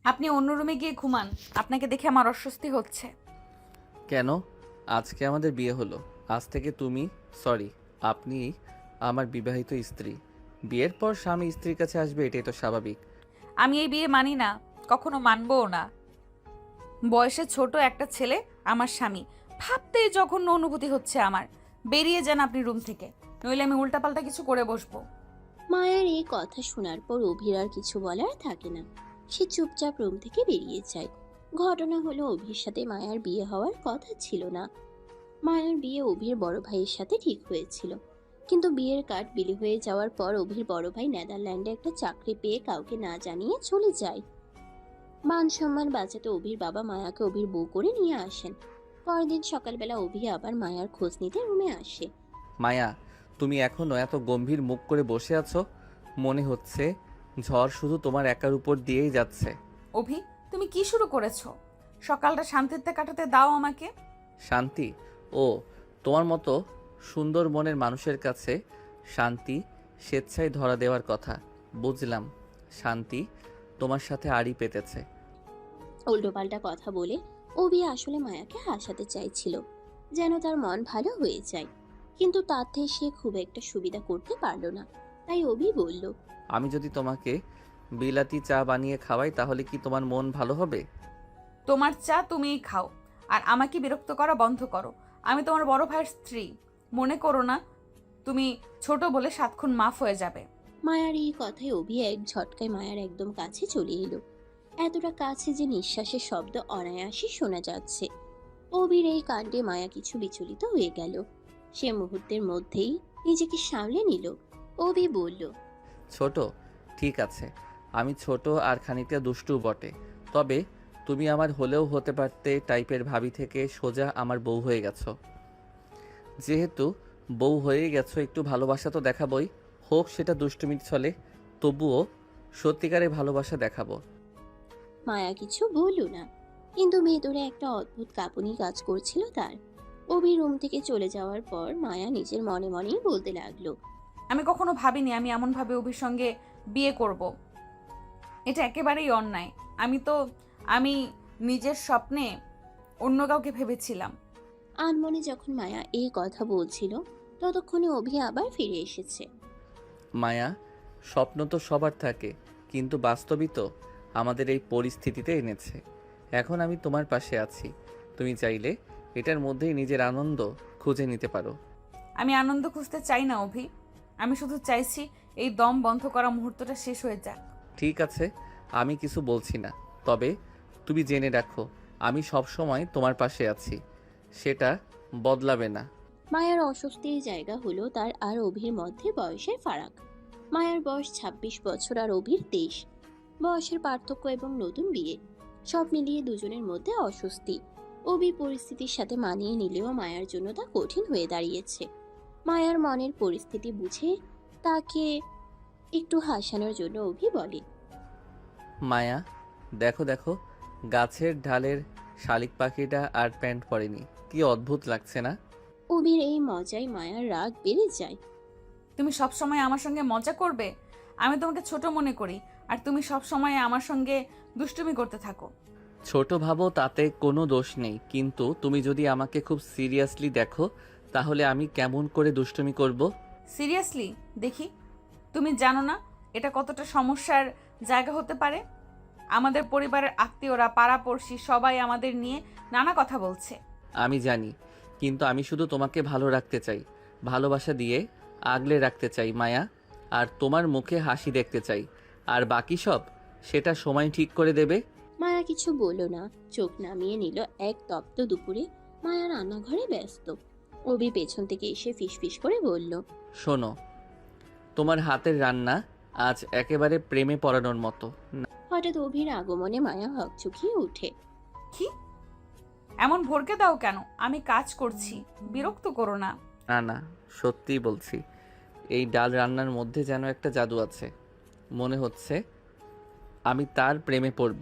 আপনি অন্য রুমে গিয়ে ঘুমান। আপনাকে দেখে আমার অস্বস্তি হচ্ছে। কেন? আজকে আমাদের বিয়ে হলো। আজ থেকে তুমি, সরি, আপনি আমার বিবাহিত স্ত্রী। বিয়ের পর স্বামী স্ত্রীর কাছে আসবে, এটাই তো স্বাভাবিক। আমি এই বিয়ে মানি না, কখনো মানবও না। বয়সে ছোট একটা ছেলে আমার স্বামী, ভাবতেই জঘন্য অনুভূতি হচ্ছে আমার। বেরিয়ে যান আপনি রুম থেকে, নইলে আমি উল্টাপাল্টা কিছু করে বসবো। মায়ার এই কথা শোনার পর অভির আর কিছু বলার থাকে না। সে চুপচাপ রুম থেকে বেরিয়ে যায়। ঘটনা হলো, অভির সাথে মায়ার বিয়ে হওয়ার কথা ছিল না। মায়ার বিয়ে অভির বড় ভাইয়ের সাথে ঠিক হয়েছিল, কিন্তু বিয়ের কার্ড বিলি হয়ে যাওয়ার পর অভির বড় ভাই নেদারল্যান্ডে একটা চাকরি পেয়ে কাউকে না জানিয়ে চলে যায়। মান সম্মান বাঁচাতে অভির বাবা মায়াকে অভির বউ করে নিয়ে আসেন। পরের দিন সকালবেলা অভি আবার মায়ার খোঁজ নিতে রুমে আসে। মায়া, তুমি এখনো এত গম্ভীর মুখ করে বসে আছো? মনে হচ্ছে ঝড় শুধু তোমার একার উপর দিয়েই যাচ্ছে। অভি, তুমি কি শুরু করেছো? সকালটা শান্তিতে কাটাতে দাও আমাকে। শান্তি? ও, তোমার মতো সুন্দর মনের মানুষের কাছে শান্তি স্বেচ্ছায় ধরা দেওয়ার কথা। বুঝলাম, শান্তি তোমার সাথে আড়ি পেতেছে। উল্টোপাল্টা কথা বলে অভি আসলে মায়াকে হাসাতে চাইছিল, যেন তার মন ভালো হয়ে যায়। কিন্তু তাতে সে খুব একটা সুবিধা করতে পারলো না। তাই অভি বলল, আমি যদি তোমাকে বিলাতি চা বানিয়ে খাওয়াই তাহলে কি তোমার মন ভালো হবে? তোমার চা তুমিই খাও, আর আমাকে বিরক্ত করা বন্ধ করো। আমি তোমার বড় ভাইয়ের স্ত্রী, মনে করো না তুমি ছোট বলে 7 খুন মাফ হয়ে যাবে। মায়ার এই কথায় অভি এক ঝটকায় মায়ার একদম কাছে চলে এলো, এতটা কাছে যে নিঃশ্বাসের শব্দ অনায়াসে শোনা যাচ্ছে। অভির এই কাণ্ডে মায়া কিছু বিচলিত হয়ে গেল। সে মুহূর্তের মধ্যেই নিজেকে সামলে নিল। অভি বলল, ছোট, ঠিক আছে, আমি ছোট আর খানিকটা দুষ্টু বটে, তবে তুমি আমার হলেও হতে পারতে টাইপের ভাবি থেকে সোজা আমার বউ হয়ে গেছো। যেহেতু বউ হয়ে গেছো, একটু ভালোবাসা তো দেখাবই, হোক সেটা দুষ্টুমির ছলে, তবুও সত্যিকারের ভালোবাসা দেখাবো। মায়া কিছু বলল না, কিন্তু ভেতরে একটা অদ্ভুত কাঁপুনি কাজ করছিল তার। অভি রুম থেকে চলে যাওয়ার পর মায়া নিজের মনে মনেই বলতে লাগলো, আমি কখনো ভাবিনি আমি এমনভাবে অভির সঙ্গে বিয়ে করব। এটা একেবারেই অন্যায়। আমি নিজের স্বপ্নে অন্য কাউকে ভেবেছিলাম। আনমনে যখন মায়া এই কথা বলছিল, ততক্ষণে অভি আবার ফিরে এসেছে। মায়া, স্বপ্ন তো সবার থাকে, কিন্তু বাস্তবিক তো আমাদের এই পরিস্থিতিতে এনেছে। এখন আমি তোমার পাশে আছি, তুমি চাইলে এটার মধ্যেই নিজের আনন্দ খুঁজে নিতে পারো। আমি আনন্দ খুঁজতে চাই না অভি, আমি শুধু চাইছি এই দম বন্ধ করা মুহূর্তটা শেষ হয়ে যাক। ঠিক আছে, আমি কিছু বলছি না, তবে তুমি জেনে রাখো আমি সব সময় তোমার পাশে আছি, সেটা বদলাবে না। মায়ার অস্বস্তির জায়গা হলো তার আর অভির মধ্যে বয়সের ফারাক। মায়ার বয়স 26 বছর আর অভির 23। বয়সের পার্থক্য এবং নতুন বিয়ে, সব মিলিয়ে দুজনের মধ্যে অস্বস্তি। অভি পরিস্থিতির সাথে মানিয়ে নিলেও মায়ার জন্য তা কঠিন হয়ে দাঁড়িয়েছে। মায়ার মনের পরিস্থিতি বুঝে তাকে একটু হাসানোর জন্য অভি বলে, মায়া, দেখো দেখো, গাছের ঢালের শালিক পাখিটা আর প্যান্ট পরেনি, কি অদ্ভুত লাগছে না? অভির এই মজায় মায়ার রাগ বেড়ে যায়। তুমি সব সময় আমার সঙ্গে মজা করবে? আমি তোমাকে ছোট মনে করি, আর তুমি সব সময় আমার সঙ্গে দুষ্টুমি করতে থাকো। ছোট ভাবো, তাতে কোনো দোষ নেই, কিন্তু তুমি যদি আমাকে খুব সিরিয়াসলি দেখো তাহলে আমি কেমন করে দুষ্টুমি করব? সিরিয়াসলি দেখি। তুমি জানো না এটা কতটা সমস্যার জায়গা হতে পারে? আমাদের পরিবারের আত্মীয়রা, পাড়াপড়শি সবাই আমাদের নিয়ে নানা কথা বলছে। আমি জানি, কিন্তু আমি শুধু তোমাকে ভালো রাখতে চাই, ভালোবাসা দিয়ে আগলে রাখতে চাই মায়া, আর তোমার মুখে হাসি দেখতে চাই, আর বাকি সব সেটা সময় ঠিক করে দেবে। মায়া কিছু বলল না, চোখ নামিয়ে নিল। এক তপ্ত দুপুরে মায়া রান্নাঘরে ব্যস্ত। অভি পেছন থেকে এসে ফিসফিস করে বলল, শোনো, তোমার হাতের রান্না আজ একেবারে প্রেমে পড়ানোর মতো। হঠাৎ অভির আগমনে মায়া হকচকিয়ে উঠে। কি? এমন ভরকে দাও কেন? আমি কাজ করছি, বিরক্ত করো না। না না, সত্যিই বলছি, এই ডাল রান্নার মধ্যে যেন একটা জাদু আছে, মনে হচ্ছে আমি তার প্রেমে পড়ব।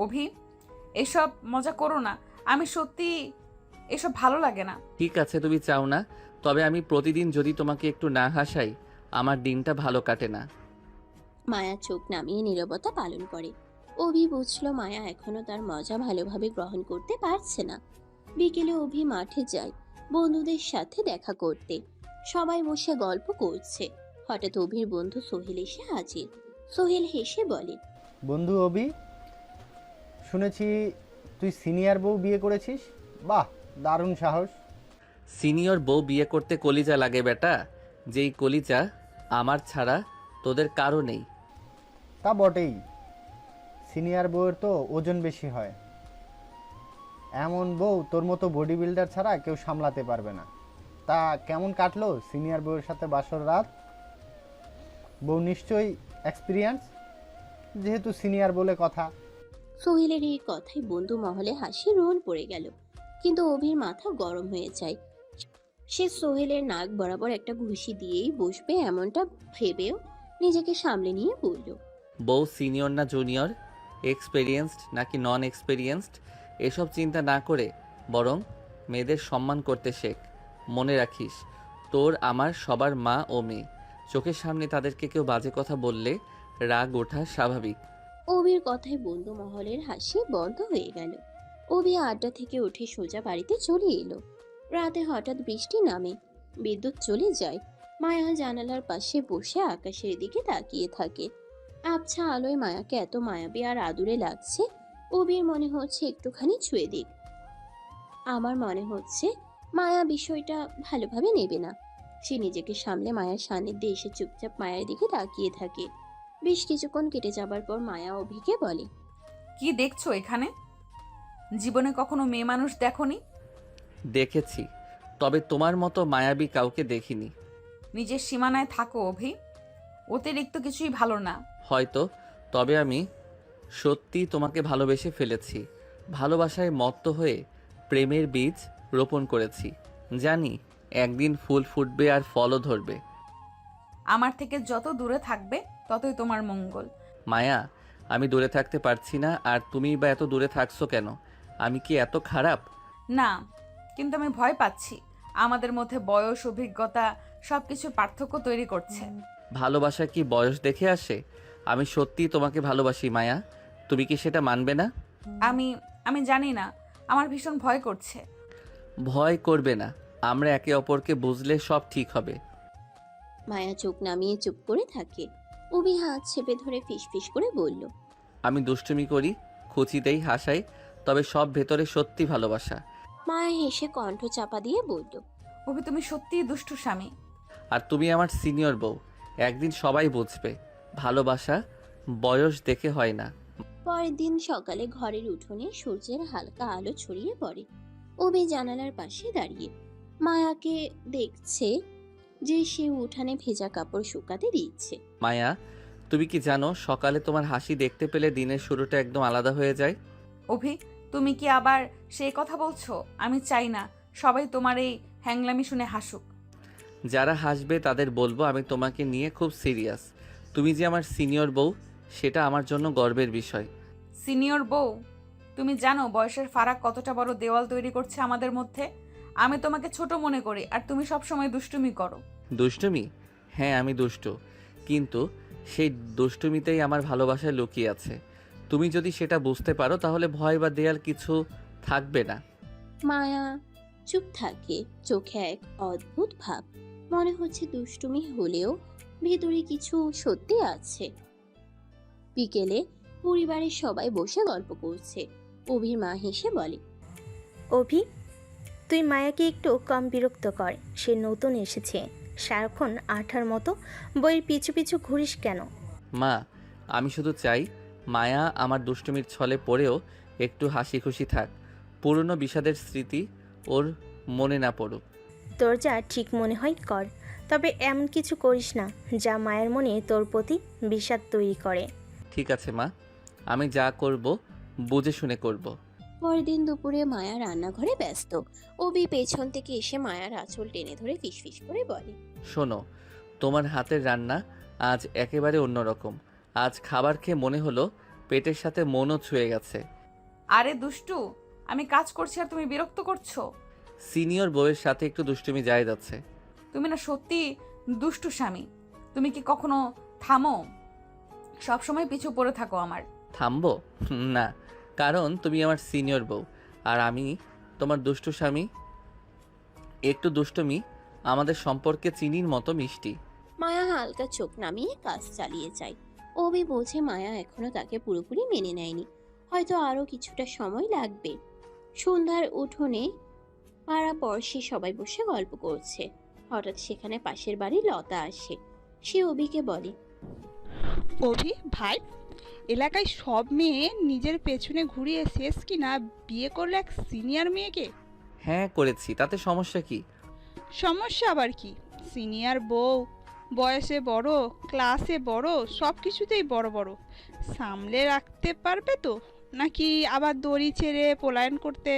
অভি, এসব মজা করো না। আমি সত্যি, এসব ভালো লাগে না। ঠিক আছে, তুমি চাও না, তবে আমি প্রতিদিন যদি তোমাকে একটু না হাসাই আমার দিনটা ভালো কাটে না। মায়া চোখ নামিয়ে নীরবতা পালন করে। অভি বুঝলো মায়া এখনো তার মজা ভালোভাবে গ্রহণ করতে পারছে না। বিকেলে অভি মাঠে যায় বন্ধুদের সাথে দেখা করতে। সবাই বসে গল্প করছে। হঠাৎ অভির বন্ধু সোহেল এসে হাজির। সোহেল হেসে বলে, বন্ধু অভি, শুনেছি তুই সিনিয়র বউ বিয়ে করেছিস। বাহ, দারুণ সাহস। সিনিয়র বউ বিয়ে করতে কলিজা লাগে বেটা, যেই কলিজা আমার ছাড়া তোদের কারো নেই। তা বটেই, সিনিয়র বউয়ের তো ওজন বেশি হয়। এমন বউ তোর মতো বডি বিল্ডার ছাড়া কেউ সামলাতে পারবে না। তা কেমন কাটলো সিনিয়র বউয়ের সাথে বাসর রাত? বউ নিশ্চয়ই এক্সপিরিয়েন্স, যেহেতু সিনিয়র বলে কথা। সোহেলের এই কথায় বন্ধু মহলে হাসি রোল পড়ে গেল। কিন্তু অভির মাথা গরম হয়ে যায়। সে সোহেলের নাক বরাবর একটা ঘুষি দিয়েই বসবে এমনটা ভেবেও নিজেকে সামলে নিয়ে বলল, বউ সিনিয়র না জুনিয়র, এক্সপেরিয়েন্সড নাকি নন এক্সপেরিয়েন্সড, এসব চিন্তা না করে বরং মেয়েদের সম্মান করতে শেখ। মনে রাখিস, তোর আমার সবার মা ও মেয়ে। চোখের সামনে তাদেরকে কেউ বাজে কথা বললে রাগ ওঠা স্বাভাবিক। অভির কথায় বন্ধু মহলের হাসি বন্ধ হয়ে গেল। অভি আড্ডা থেকে উঠে সোজা বাড়িতে চলে এলো। রাতে হঠাৎ বৃষ্টি নামে, বিদ্যুৎ চলে যায়। মায়া জানালার পাশে বসে আকাশের দিকে তাকিয়ে থাকে। আবছা আলোয় মায়াকে এত মায়াবী আর আদুরে লাগছে, অভির মনে হচ্ছে একটুখানি ছুঁয়ে দিক। আমার মনে হচ্ছে মায়া বিষয়টা ভালোভাবে নেবে না। সে নিজেকে সামলে মায়ার সান্নিধ্যে এসে চুপচাপ মায়ের দিকে তাকিয়ে থাকে। বেশ কিছুক্ষণ কেটে যাবার পর মায়া অভিকে বলে, কি দেখছো এখানে? জীবনে কখনো মেয়ে মানুষ দেখোনি? দেখেছি, তবে তোমার মতো মায়াবী কাউকে দেখিনি। নিজের সীমানায় থাকো অভি, অতিরিক্ত কিছুই ভালো না। হয়তো, তবে আমি সত্যি তোমাকে ভালোবেসে ফেলেছি। ভালোবাসায় মত্ত হয়ে প্রেমের বীজ রোপণ করেছি। জানি একদিন ফুল ফুটবে আর ফলও ধরবে। আমার থেকে যত দূরে থাকবে ততই তোমার মঙ্গল। মায়া, আমি দূরে থাকতে পারছি না, আর তুমি বা এত দূরে থাকছো কেন? আমি কি এত খারাপ? না, কিন্তু আমি ভয় পাচ্ছি। আমাদের মধ্যে বয়স, অভিজ্ঞতা সবকিছু পার্থক্য তৈরি করছে। ভালোবাসা কি বয়স দেখে আসে? আমি সত্যিই তোমাকে ভালোবাসি মায়া, তুমি কি সেটা মানবে না? আমি আমি জানি না, আমার ভীষণ ভয় করছে। ভয় করবে না, আমরা একে অপরকে বুঝলে সব ঠিক হবে। মায়া চোখ নামিয়ে চুপ করে থাকে। অভি হাত চেপে ধরে ফিসফিস করে বলল, আমি দুষ্টুমি করি, খুঁচি দেই, হাসাই, তবে সব ভেতরে সত্যি ভালোবাসা। মায়া হেসে কণ্ঠ চাপা দিয়ে বলল, অভি, তুমি সত্যিই দুষ্টু স্বামী। আর তুমি আমার সিনিয়র বউ, একদিন সবাই বুঝবে ভালোবাসা বয়স দেখে হয় না। পরের দিন সকালে ঘরের উঠোনে সূর্যের হালকা আলো ছড়িয়ে পড়ে। অভি জানালার পাশে দাঁড়িয়ে মায়াকে দেখছে যে সে উঠানে ভেজা কাপড় শুকাতে দিচ্ছে। মায়া, তুমি কি জানো সকালে তোমার হাসি দেখতে পেলে দিনের শুরুটা একদম আলাদা হয়ে যায়। অভি, তুমি কি আবার সেই কথা বলছো? আমি চাই না সবাই তোমার এই হ্যাংলামি শুনে হাসুক। যারা হাসবে তাদের বলবো আমি তোমাকে নিয়ে খুব সিরিয়াস। তুমি যে আমার সিনিয়র বউ, সেটা আমার জন্য গর্বের বিষয়। সিনিয়র বউ? তুমি জানো বয়সের ফারাক কতটা বড় দেওয়াল তৈরি করছে আমাদের মধ্যে? আমি তোমাকে ছোট মনে করি আর তুমি সবসময় দুষ্টুমি করো। দুষ্টুমি? হ্যাঁ, আমি দুষ্টু, কিন্তু সেই দুষ্টুমিতেই আমার ভালোবাসায় লুকিয়ে আছে। তুমি যদি সেটা বুঝতে পারো তাহলে ভয় বা দেয়াল কিছু থাকবে না। মায়া চুপ থাকে, চোখে এক অদ্ভুত ভাব। মনে হচ্ছে দুষ্টুমি হলেও ভেতরে কিছু সত্যি আছে। বিকেলে পরিবারের সবাই বসে গল্প করছে। অভির মা হেসে বলে, অভি, তুই মায়াকে একটু কম বিরক্ত কর। সে নতুন এসেছে, সারাক্ষণ আঠার মতো বইয়ের পিছু পিছু ঘুরিস কেন? মা, আমি শুধু চাই মায়া আমার দুষ্টুমির ছলে পড়েও একটু হাসি খুশি থাক, পুরনো বিষাদের স্মৃতি ওর মনে না পড়ুক। তোর যা ঠিক মনে হয় কর, তবে এমন কিছু করিস না যা মায়ের মনে তোর প্রতি বিষাদ তৈরি করে। ঠিক আছে মা, আমি যা করব বুঝে শুনে করব। পরের দিন দুপুরে মায়া রান্নাঘরে ব্যস্ত। অভি পেছন থেকে এসে মায়ার আঁচল টেনে ধরে ফিসফিস করে বলে, শোনো, তোমার হাতের রান্না আজ একেবারে অন্যরকম। আজ খাবার খেয়ে মনে হলো পেটের সাথে মনও ছুঁয়ে গেছে। আরে দুষ্টু, আমি কাজ করছি আর তুমি বিরক্ত করছো। সিনিয়র বউয়ের সাথে একটু দুষ্টুমি যায় যাচ্ছে। তুমি না সত্যি দুষ্টু স্বামী। তুমি কি কখনো থামো? সবসময় পিছু পড়ে থাকো আমার। থামবো? না, কারণ তুমি আমার সিনিয়র বউ আর আমি তোমার দুষ্টু স্বামী। একটু দুষ্টুমি আমাদের সম্পর্কে চিনির মতো মিষ্টি। মায়া হালকা চোখ নামিয়ে কাজ চালিয়ে যায়। অভি বোঝে মায়া এখনো তাকে পুরোপুরি মেনে নেয়নি, হয়তো আরো কিছুটা সময় লাগবে। সন্ধ্যার উঠোনে পাড়া পড়শি সবাই বসে গল্প করছে। হঠাৎ সেখানে পাশের বাড়ি লতা আসে। সে অভিকে বলে, অভি ভাই, এলাকায় সব মেয়ে নিজের পেছনে ঘুরিয়ে শেষ কিনা বিয়ে করলে এক সিনিয়র মেয়েকে। হ্যাঁ করেছি, তাতে সমস্যা কি? সমস্যা আবার কি? সিনিয়র বউ, বয়সে বড়, ক্লাসে বড়, সব কিছুতেই বড় বড়। সামলে রাখতে পারবে তো? নাকি আবার দড়ি ছেড়ে পলায়ন করতে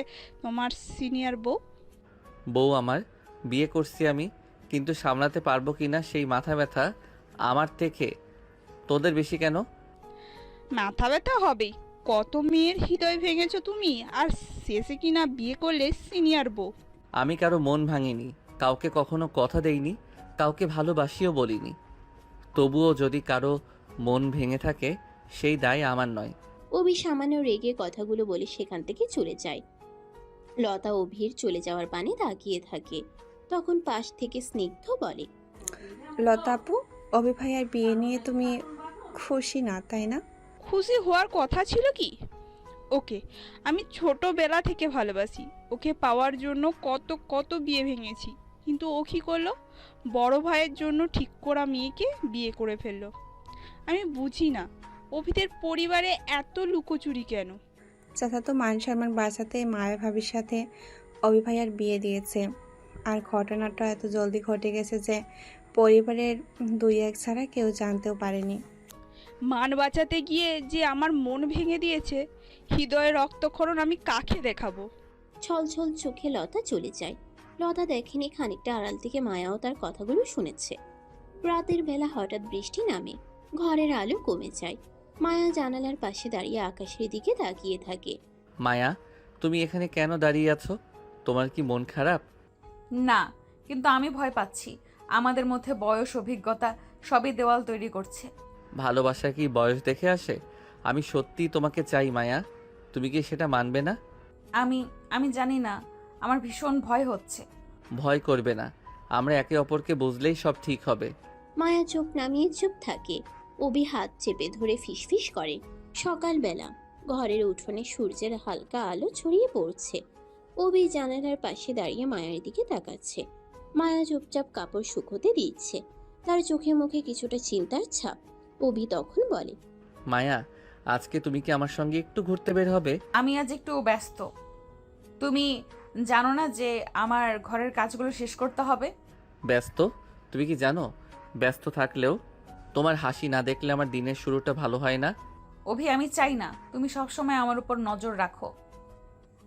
তোমার সিনিয়র বউ? বউ আমার, বিয়ে করছি আমি, কিন্তু সামলাতে পারবো কিনা সেই মাথা ব্যথা আমার থেকে তোদের বেশি কেন? মাথা ব্যথা হবেই। কত মেয়ের হৃদয় ভেঙেছো তুমি, আর শেষে কিনা বিয়ে করলে সিনিয়র বউ। আমি কারো মন ভাঙিনি, কাউকে কখনো কথা দেইনি, কাউকে ভালোবাসিও বলিনি। তবুও যদি কারো মন ভেঙে থাকে সেই দায় আমার নয়। অভি সামান্য রেগে কথাগুলো বলে সেখান থেকে চলে যায়। লতা অভির চলে যাওয়ার পানে তাকিয়ে থাকে। তখন পাশ থেকে স্নিগ্ধ বলে, লতা আপু, অভি ভাইয়ার বিয়ে নিয়ে তুমি খুশি না, তাই না? খুশি হওয়ার কথা ছিল কি? ওকে আমি ছোটবেলা থেকে ভালোবাসি। ওকে পাওয়ার জন্য কত কত বিয়ে ভেঙেছি, কিন্তু ও কী করলো? বড় ভাইয়ের জন্য ঠিক করা মেয়েকে বিয়ে করে ফেললো। আমি বুঝি না অভিদের পরিবারে এত লুকোচুরি কেন। চাচা তো মান সম্মান বাঁচাতে মায়া ভাবির সাথে অভি ভাইয়ার বিয়ে দিয়েছে। আর ঘটনাটা এত জলদি ঘটে গেছে যে পরিবারের দুই এক ছাড়া কেউ জানতেও পারেনি। মান বাঁচাতে গিয়ে যে আমার মন ভেঙে দিয়েছে, হৃদয়ে রক্তক্ষরণ আমি কাকে দেখাবো? ছলছল চোখে লতা চলে যায়। লতা দেখেনি খানিকটা আড়াল থেকে মায়াও তার কথাগুলো শুনেছে। রাতের বেলা হঠাৎ বৃষ্টি নামে, ঘরের আলো কমে যায়। মায়া জানালার পাশে দাঁড়িয়ে আকাশের দিকে তাকিয়ে থাকে। মায়া, তুমি এখানে কেন দাঁড়িয়ে আছো? তোমার কি মন খারাপ? না, কিন্তু আমি ভয় পাচ্ছি। আমাদের মধ্যে বয়স, অভিজ্ঞতা সবই দেওয়াল তৈরি করছে। ভালোবাসা কি বয়স দেখে আসে? আমি সত্যিই তোমাকে চাই মায়া, তুমি কি সেটা মানবে না? আমি আমি জানি না, আমার ভীষণ ভয় হচ্ছে। ভয় করবে না, আমরা একে অপরকে বুঝলেই সব ঠিক হবে। মায়া চোখ নামিয়ে চুপ থাকে। অভি হাত চেপে ধরে ফিসফিস করে। সকালবেলা ঘরের উঠোনে সূর্যের হালকা আলো ছড়িয়ে পড়ছে। অভি জানালার পাশে দাঁড়িয়ে মায়ার দিকে তাকাচ্ছে। মায়া চুপচাপ কাপড় শুকোতে দিচ্ছে, তার চোখে মুখে কিছুটা চিন্তার ছাপ। অভি তখন বলে, মায়া, আজকে তুমি কি আমার সঙ্গে একটু ঘুরতে বের হবে? আমি আজ একটু ব্যস্ত। তুমি জানো না যে আমার ঘরের কাজগুলো শেষ করতে হবে? ব্যস্ত? তুমি কি জানো ব্যস্ত থাকলেও তোমার হাসি না দেখলে আমার দিনের শুরুটা ভালো হয় না। অভি, আমি চাই না তুমি সবসময় আমার উপর নজর রাখো।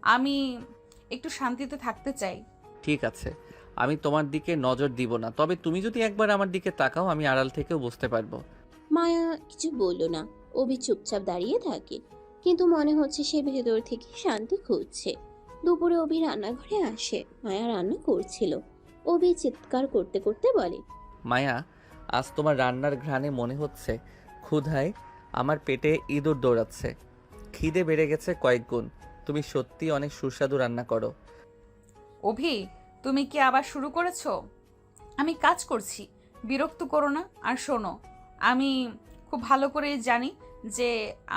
আমি একটু শান্তিতে থাকতে চাই। ঠিক আছে, আমি তোমার দিকে নজর দিব না, তবে তুমি যদি একবার আমার দিকে তাকাও আমি আড়াল থেকেও বুঝতে পারবো। মায়া কিছু বলল না। অভি চুপচাপ দাঁড়িয়ে থাকে, কিন্তু মনে হচ্ছে সে ভেতর থেকে শান্তি খুঁজছে। দুপুরে অভি রান্নাঘরে আসে। মায়া রান্না করছিল। অভি চিৎকার করতে করতে বলে, মায়া, আজ তোমার রান্নার ঘ্রাণে মনে হচ্ছে ক্ষুধায় আমার পেটে ইঁদুর দৌড়াচ্ছে। খিদে বেড়ে গেছে কয়েক গুণ। তুমি সত্যি অনেক সুস্বাদু রান্না করো। অভি, তুমি কি আবার শুরু করেছো? আমি কাজ করছি, বিরক্ত করো না। আর শোনো, আমি খুব ভালো করেই জানি যে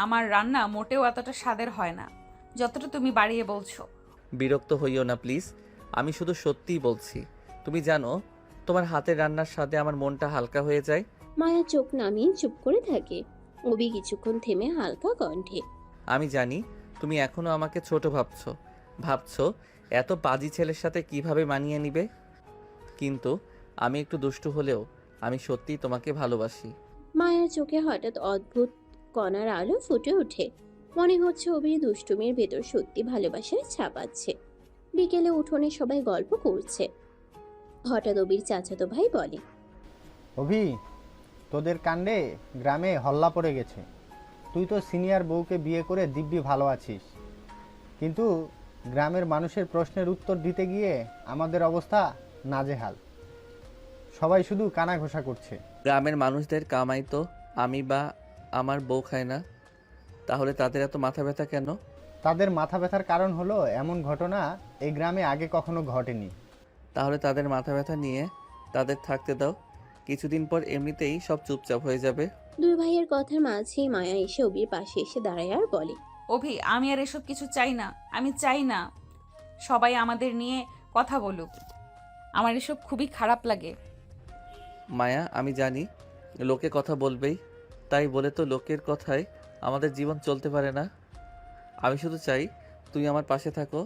আমার রান্না মোটেও এতটা স্বাদের হয় না যতটা তুমি বাড়িয়ে বলছো। বিরক্ত হইও না প্লিজ, আমি শুধু সত্যিই বলছি। তুমি জানো তোমার হাতের রান্নার স্বাদে আমার মনটা হালকা হয়ে যায়। মায়া চোখ নামিয়ে চুপ করে থাকে। অভি কিছুক্ষণ থেমে হালকা কণ্ঠে, আমি জানি তুমি এখনো আমাকে ছোট ভাবছো এত পাজি ছেলের সাথে কিভাবে মানিয়ে নিবে, কিন্তু আমি একটু দুষ্টু হলেও আমি সত্যিই তোমাকে ভালোবাসি। মায়ার চোখে হঠাৎ অদ্ভুত কণার আলো ফুটে ওঠে। মনে হচ্ছে অভির দুষ্টুমির ভেতর সত্যি ভালোবাসার ছাপ আছে। বিকেলে উঠোনে সবাই গল্প করছে। হঠাৎ অভির চাচাতো ভাই বলে, অভি, তোদের কাণ্ডে গ্রামে হল্লা পড়ে গেছে। তুই তো সিনিয়র বউকে বিয়ে করে দিব্যি ভালো আছিস, কিন্তু গ্রামের মানুষের প্রশ্নের উত্তর দিতে গিয়ে আমাদের অবস্থা নাজেহাল। সবাই শুধু কানা ঘোষা করছে। গ্রামের মানুষদের কামাই তো আমি বা আমার বউ খায় না, তাহলে তাদের এত মাথা ব্যথা কেন? তাদের মাথা ব্যথার কারণ হলো এমন ঘটনা এই গ্রামে আগে কখনো ঘটেনি। তাহলে তাদের মাথা ব্যথা নিয়ে তাদের থাকতে দাও, কিছুদিন পর এমনিতেই সব চুপচাপ হয়ে যাবে। দুই ভাইয়ের কথার মাঝেই মায়া এসে অভির পাশে এসে দাঁড়ায় আর বলে, অভি, আমি আর এসব কিছু চাই না। আমি চাই না সবাই আমাদের নিয়ে কথা বলুক। আমার এসব খুবই খারাপ লাগে। মায়া, আমি জানি লোকে কথা বলবেই, তাই বলে তো লোকের কথায় আমাদের জীবন চলতে পারে না। আমি শুধু চাই তুমি আমার পাশে থাকো।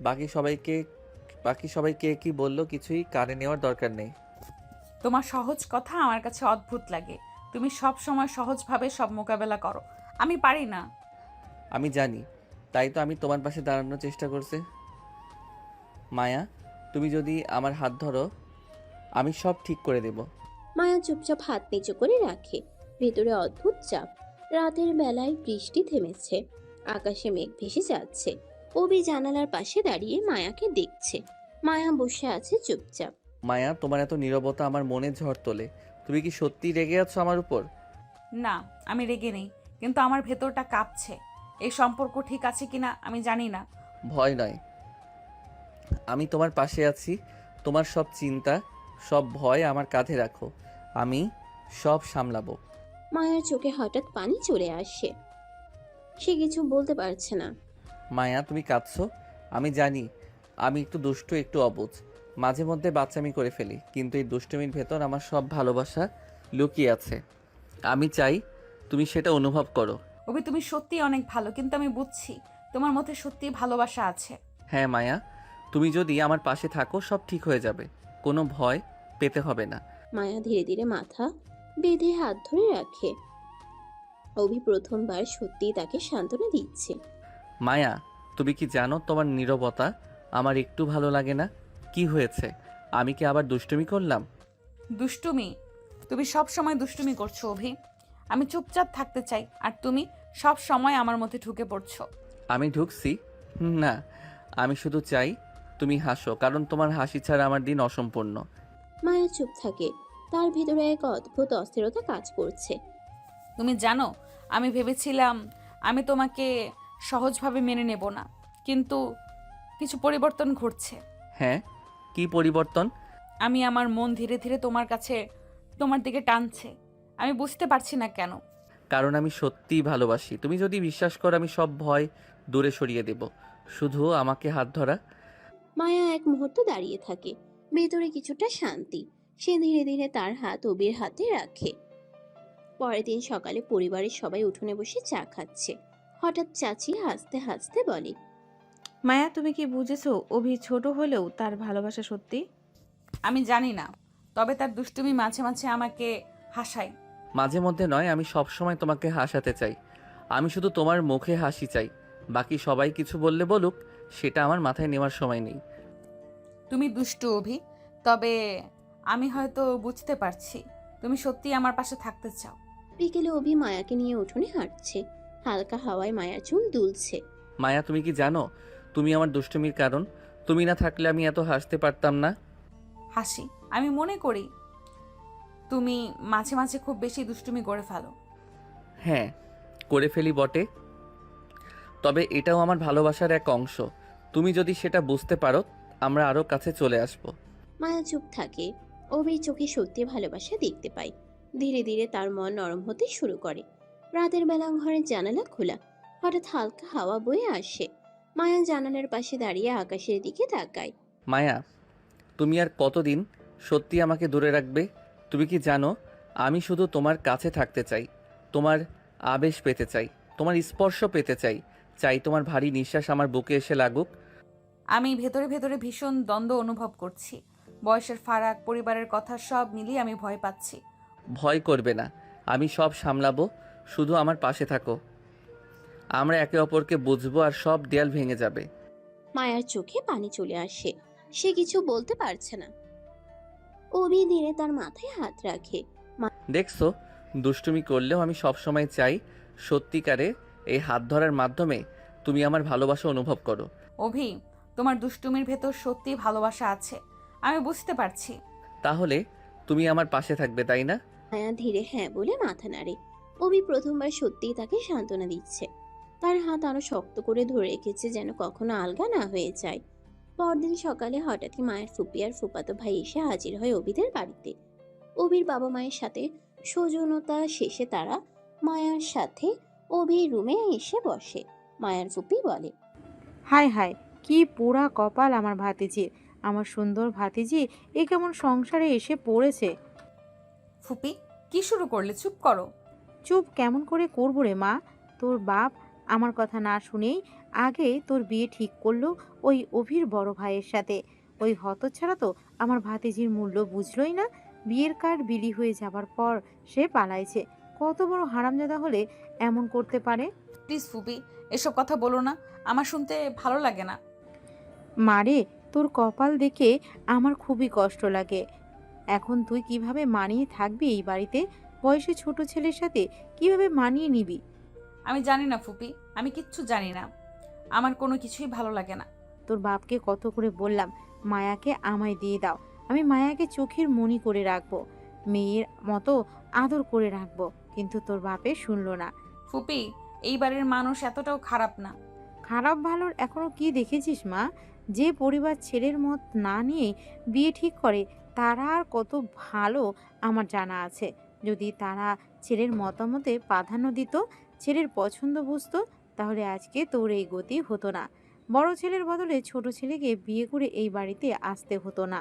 বাকি সবাই কে কি বললো কিছুই কানে নেওয়ার দরকার নেই। তোমার সহজ কথা আমার কাছে অদ্ভুত লাগে। তুমি সব সময় সহজভাবে সব মোকাবেলা করো, আমি পারি না। আমি জানি, তাই তো আমি তোমার পাশে দাঁড়ানোর চেষ্টা করছি। মায়া, তুমি যদি আমার হাত ধরো আমি সব ঠিক করে দেব। মায়া চুপচাপ হাত নিচু করে রাখে। ভেতরে অদ্ভুত চাপ। রাতের বেলায় বৃষ্টি থেমেছে, আকাশে মেঘ ভেসে যাচ্ছে। অভি জানালার পাশে দাঁড়িয়ে মায়াকে দেখছে। মায়া বসে আছে চুপচাপ। মায়া, তোমার এত নীরবতা আমার মনে ঝড় তোলে। তুমি কি সত্যি রেগে আছো আমার উপর? না, আমি রেগে নেই, কিন্তু আমার ভেতরটা কাঁপছে। এই সম্পর্ক ঠিক আছে কিনা আমি জানি না। ভয় নয়, আমি তোমার পাশে আছি। তোমার সব চিন্তা, সব ভয় আমার কাঁধে রাখো, আমি সব সামলাবো। মায়ার চোখে হঠাৎ পানি চলে আসে। সে কিছু বলতে পারছে না। মায়া, তুমি কাঁদছো? আমি জানি আমি একটু দুষ্টু, একটু অবুঝ, মাঝে মধ্যে বাচ্চামি করে ফেলি, কিন্তু এই দুষ্টুমির ভেতর আমার সব ভালোবাসা লুকিয়ে আছে। আমি চাই তুমি সেটা অনুভব করো। অভি, তুমি সত্যিই অনেক ভালো, কিন্তু আমি বুঝছি তোমার মধ্যে সত্যিই ভালোবাসা আছে। হ্যাঁ মায়া, তুমি যদি আমার পাশে থাকো সব ঠিক হয়ে যাবে, কোনো ভয় পেতে হবে না। মায়া ধীরে ধীরে মাথা বেঁধে হাত ধরে রাখে। অভি প্রথমবার সত্যিই তাকে সান্ত্বনা দিচ্ছে। মায়া, তুমি কি জানো তোমার নীরবতা আমার একটু ভালো লাগে না। কি হয়েছে? আমি কি আবার দুষ্টুমি করলাম? দুষ্টুমি? তুমি সব সময় দুষ্টুমি করছো অভি। আমি চুপচাপ থাকতে চাই, আর তুমি সব সময় আমার মধ্যে ঢুকে পড়ছো। আমি ঢুকছি না, আমি শুধু চাই তুমি হাসো, কারণ তোমার হাসি ছাড়া আমার দিন অসম্পূর্ণ। মায়া চুপ থাকে। তার ভিতরে এক অদ্ভুত অস্থিরতা কাজ করছে। তুমি জানো, আমি ভেবেছিলাম আমি তোমাকে সহজভাবে মেনে নেব না, কিন্তু কিছু পরিবর্তন ঘটছে। হ্যাঁ, কি পরিবর্তন? আমি আমার মন ধীরে ধীরে তোমার দিকে টানছে। আমি বুঝতে পারছি না কেন। কারণ আমি সত্যিই ভালোবাসি। তুমি যদি বিশ্বাস করো আমি সব ভয় দূরে সরিয়ে দেব, শুধু আমাকে হাত ধরা। মায়া এক মুহূর্ত দাঁড়িয়ে থাকে। ভেতরে কিছুটা শান্তি। সে ধীরে ধীরে তার হাত অবির হাতে রাখে। পরের দিন সকালে পরিবারের সবাই উঠোনে বসে চা খাচ্ছে। হঠাৎ চাচি হাসতে হাসতে বলে, মায়া, তুমি কি বুঝেছো অভি ছোট হলেও তার ভালোবাসা সত্যি? আমি জানি না, তবে তার দুষ্টুমি মাঝে মাঝে আমাকে হাসায়। মাঝে মধ্যে নয়, আমি সব সময় তোমাকে হাসাতে চাই। আমি শুধু তোমার মুখে হাসি চাই, বাকি সবাই কিছু বললে বলুক, সেটা আমার মাথায় নেওয়ার সময় নেই। তুমি দুষ্টু অভি, তবে আমি হয়তো বুঝতে পারছি তুমি সত্যি আমার পাশে থাকতে চাও। বিকেলে অভি মায়াকে নিয়ে উঠোনে হাঁটছে। হালকা হাওয়ায় মায়ার চুল দুলছে। মায়া, তুমি কি জানো তুমি আমার দুষ্টুমির কারণ? তুমি না থাকলে আমি এত হাসতে পারতাম না। হাসি? আমি মনে করি তুমি মাঝে মাঝে খুব বেশি দুষ্টুমি করে ফেলো। হ্যাঁ, করে ফেলি বটে, তবে এটাও আমার ভালোবাসার এক অংশ। তুমি যদি সেটা বুঝতে পারো আমরা আরও কাছে চলে আসব। মায়া চুপ থাকে। অভির চোখে সত্যি ভালোবাসা দেখতে পায়। ধীরে ধীরে তার মন নরম হতে শুরু করে। রাতের বেলা ঘরের জানালা খোলা। হঠাৎ হালকা হাওয়া বয়ে আসে। মায়া জানালার পাশে দাঁড়িয়ে আকাশের দিকে তাকায়। মায়া, তুমি আর কতদিন সত্যি আমাকে দূরে রাখবে? তুমি কি জানো আমি শুধু তোমার কাছে থাকতে চাই, তোমার আবেশ পেতে চাই, তোমার স্পর্শ পেতে চাই, চাই তোমার ভারী নিঃশ্বাস আমার বুকে এসে লাগুক। আমি ভেতরে ভেতরে ভীষণ দ্বন্দ্ব অনুভব করছি। বয়সের ফারাক, পরিবারের কথা সব মিলিয়ে আমি ভয় পাচ্ছি। ভয় করবে না, আমি সব সামলাবো, শুধু আমার পাশে থাকো। আমরা একে অপরকে বুঝবো আর সব দেয়াল ভেঙে যাবে। মায়ার চোখে পানি চলে আসে। সে কিছু বলতে পারছে না। অভি ধীরে তার মাথায় হাত রাখে। দেখছো, দুষ্টুমি করলেও আমি সবসময় চাই সত্যিকারে এই হাত ধরার মাধ্যমে তুমি আমার ভালোবাসা অনুভব করো। অভি, তোমার দুষ্টুমির ভেতর সত্যি ভালোবাসা আছে, আমি বুঝতে পারছি। তাহলে তুমি আমার পাশে থাকবে, তাই না? মায়া ধীরে হ্যাঁ বলে মাথা নাড়ে। অভি প্রথমবার সত্যিই তাকে সান্ত্বনা দিচ্ছে। তার হাত আরো শক্ত করে ধরে রেখেছে যেন কখনো আলগা না হয়ে যায়। পরদিন সকালে হঠাৎই মায়ের ফুপি আর ফুপাতো ভাই এসে হাজির হয় অভিদের বাড়িতে। অভির বাবা মায়ের সাথে সৌজন্যতা শেষে তারা মায়ার সাথে অভির রুমে এসে বসে। মায়ার ফুপি বলে, হায় হায়, কি পোড়া কপাল আমার ভাতিজির। আমার সুন্দর ভাতিজি এ কেমন সংসারে এসে পড়েছে। ফুপি কি শুরু করলে? চুপ করো। চুপ কেমন করে করবো রে মা? তোর বাপ আমার কথা না শুনেই আগে তোর বিয়ে ঠিক করলো ওই অভির বড় ভাইয়ের সাথে। ওই হতচ্ছাড়া তো আমার ভাতিজির মূল্য বুঝলই না। বিয়ের কার্ড বিলি হয়ে যাবার পর সে পালাইছে। কত বড় হারামজাদা হলে এমন করতে পারে? প্লিজ ফুপি, এসব কথা বলো না, আমার শুনতে ভালো লাগে না। মারে, তোর কপাল দেখে আমার খুবই কষ্ট লাগে। এখন তুই কিভাবে মানিয়ে থাকবি এই বাড়িতে? বয়সে ছোট ছেলের সাথে কিভাবে মানিয়ে নিবি? আমি জানি না ফুপি, আমি কিচ্ছু জানি না। আমার কোনো কিছুই ভালো লাগে না। তোর বাপকে কত করে বললাম মায়াকে আমায় দিয়ে দাও, আমি মায়াকে চোখের মণি করে রাখবো, মেয়ের মতো আদর করে রাখবো, কিন্তু তোর বাপে শুনলো না। ফুপি, এই বাড়ির মানুষ এতটাও খারাপ না। খারাপ ভালোর এখনো কি দেখেছিস মা? যে পরিবার ছেলের মত না নিয়ে বিয়ে ঠিক করে তারা আর কত ভালো আমার জানা আছে। যদি তারা ছেলের মতামতে প্রাধান্য দিত, ছেলের পছন্দ বুঝতো, তাহলে আজকে তোর এই গতি হতো না। বড় ছেলের বদলে ছোট ছেলেকে বিয়ে করে এই বাড়িতে আসতে হতো না।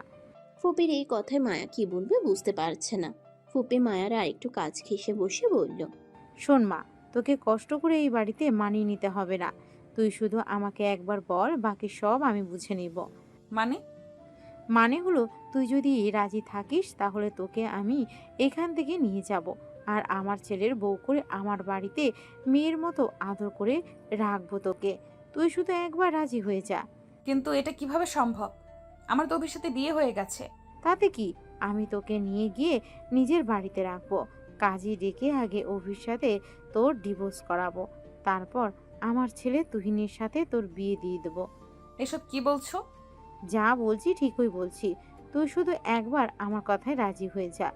ফুপির এই কথায় মায়া কি বলবে বুঝতে পারছে না। ফুপি মায়ার আরেকটু কাজ ঘেঁষে বসে বলল, শোন মা, তোকে কষ্ট করে এই বাড়িতে মানিয়ে নিতে হবে না। তুই শুধু আমাকে একবার বল, বাকি সব আমি বুঝে নিব। মানে? মানে হলো, তুই যদি রাজি থাকিস তাহলে তোকে আমি এখান থেকে নিয়ে যাব, আর আমার ছেলের বউ করে আমার বাড়িতে মেয়ের মতো আদর করে রাখবো তোকে। তুই শুধু একবার রাজি হয়ে যা। কিন্তু এটা কিভাবে সম্ভব? আমার তো অভির সাথে বিয়ে হয়ে গেছে। তাতে কি, আমি তোকে নিয়ে গিয়ে নিজের বাড়িতে রাখবো। কাজী ডেকে আগে অভির সাথে তোর ডিভোর্স করাবো, তারপর আমার ছেলে তুহিনের সাথে তোর বিয়ে দিয়ে দেবো। এসব কি বলছো? যা বলছি ঠিকই বলছি। তুই শুধু একবার আমার কথায় রাজি হয়ে যা,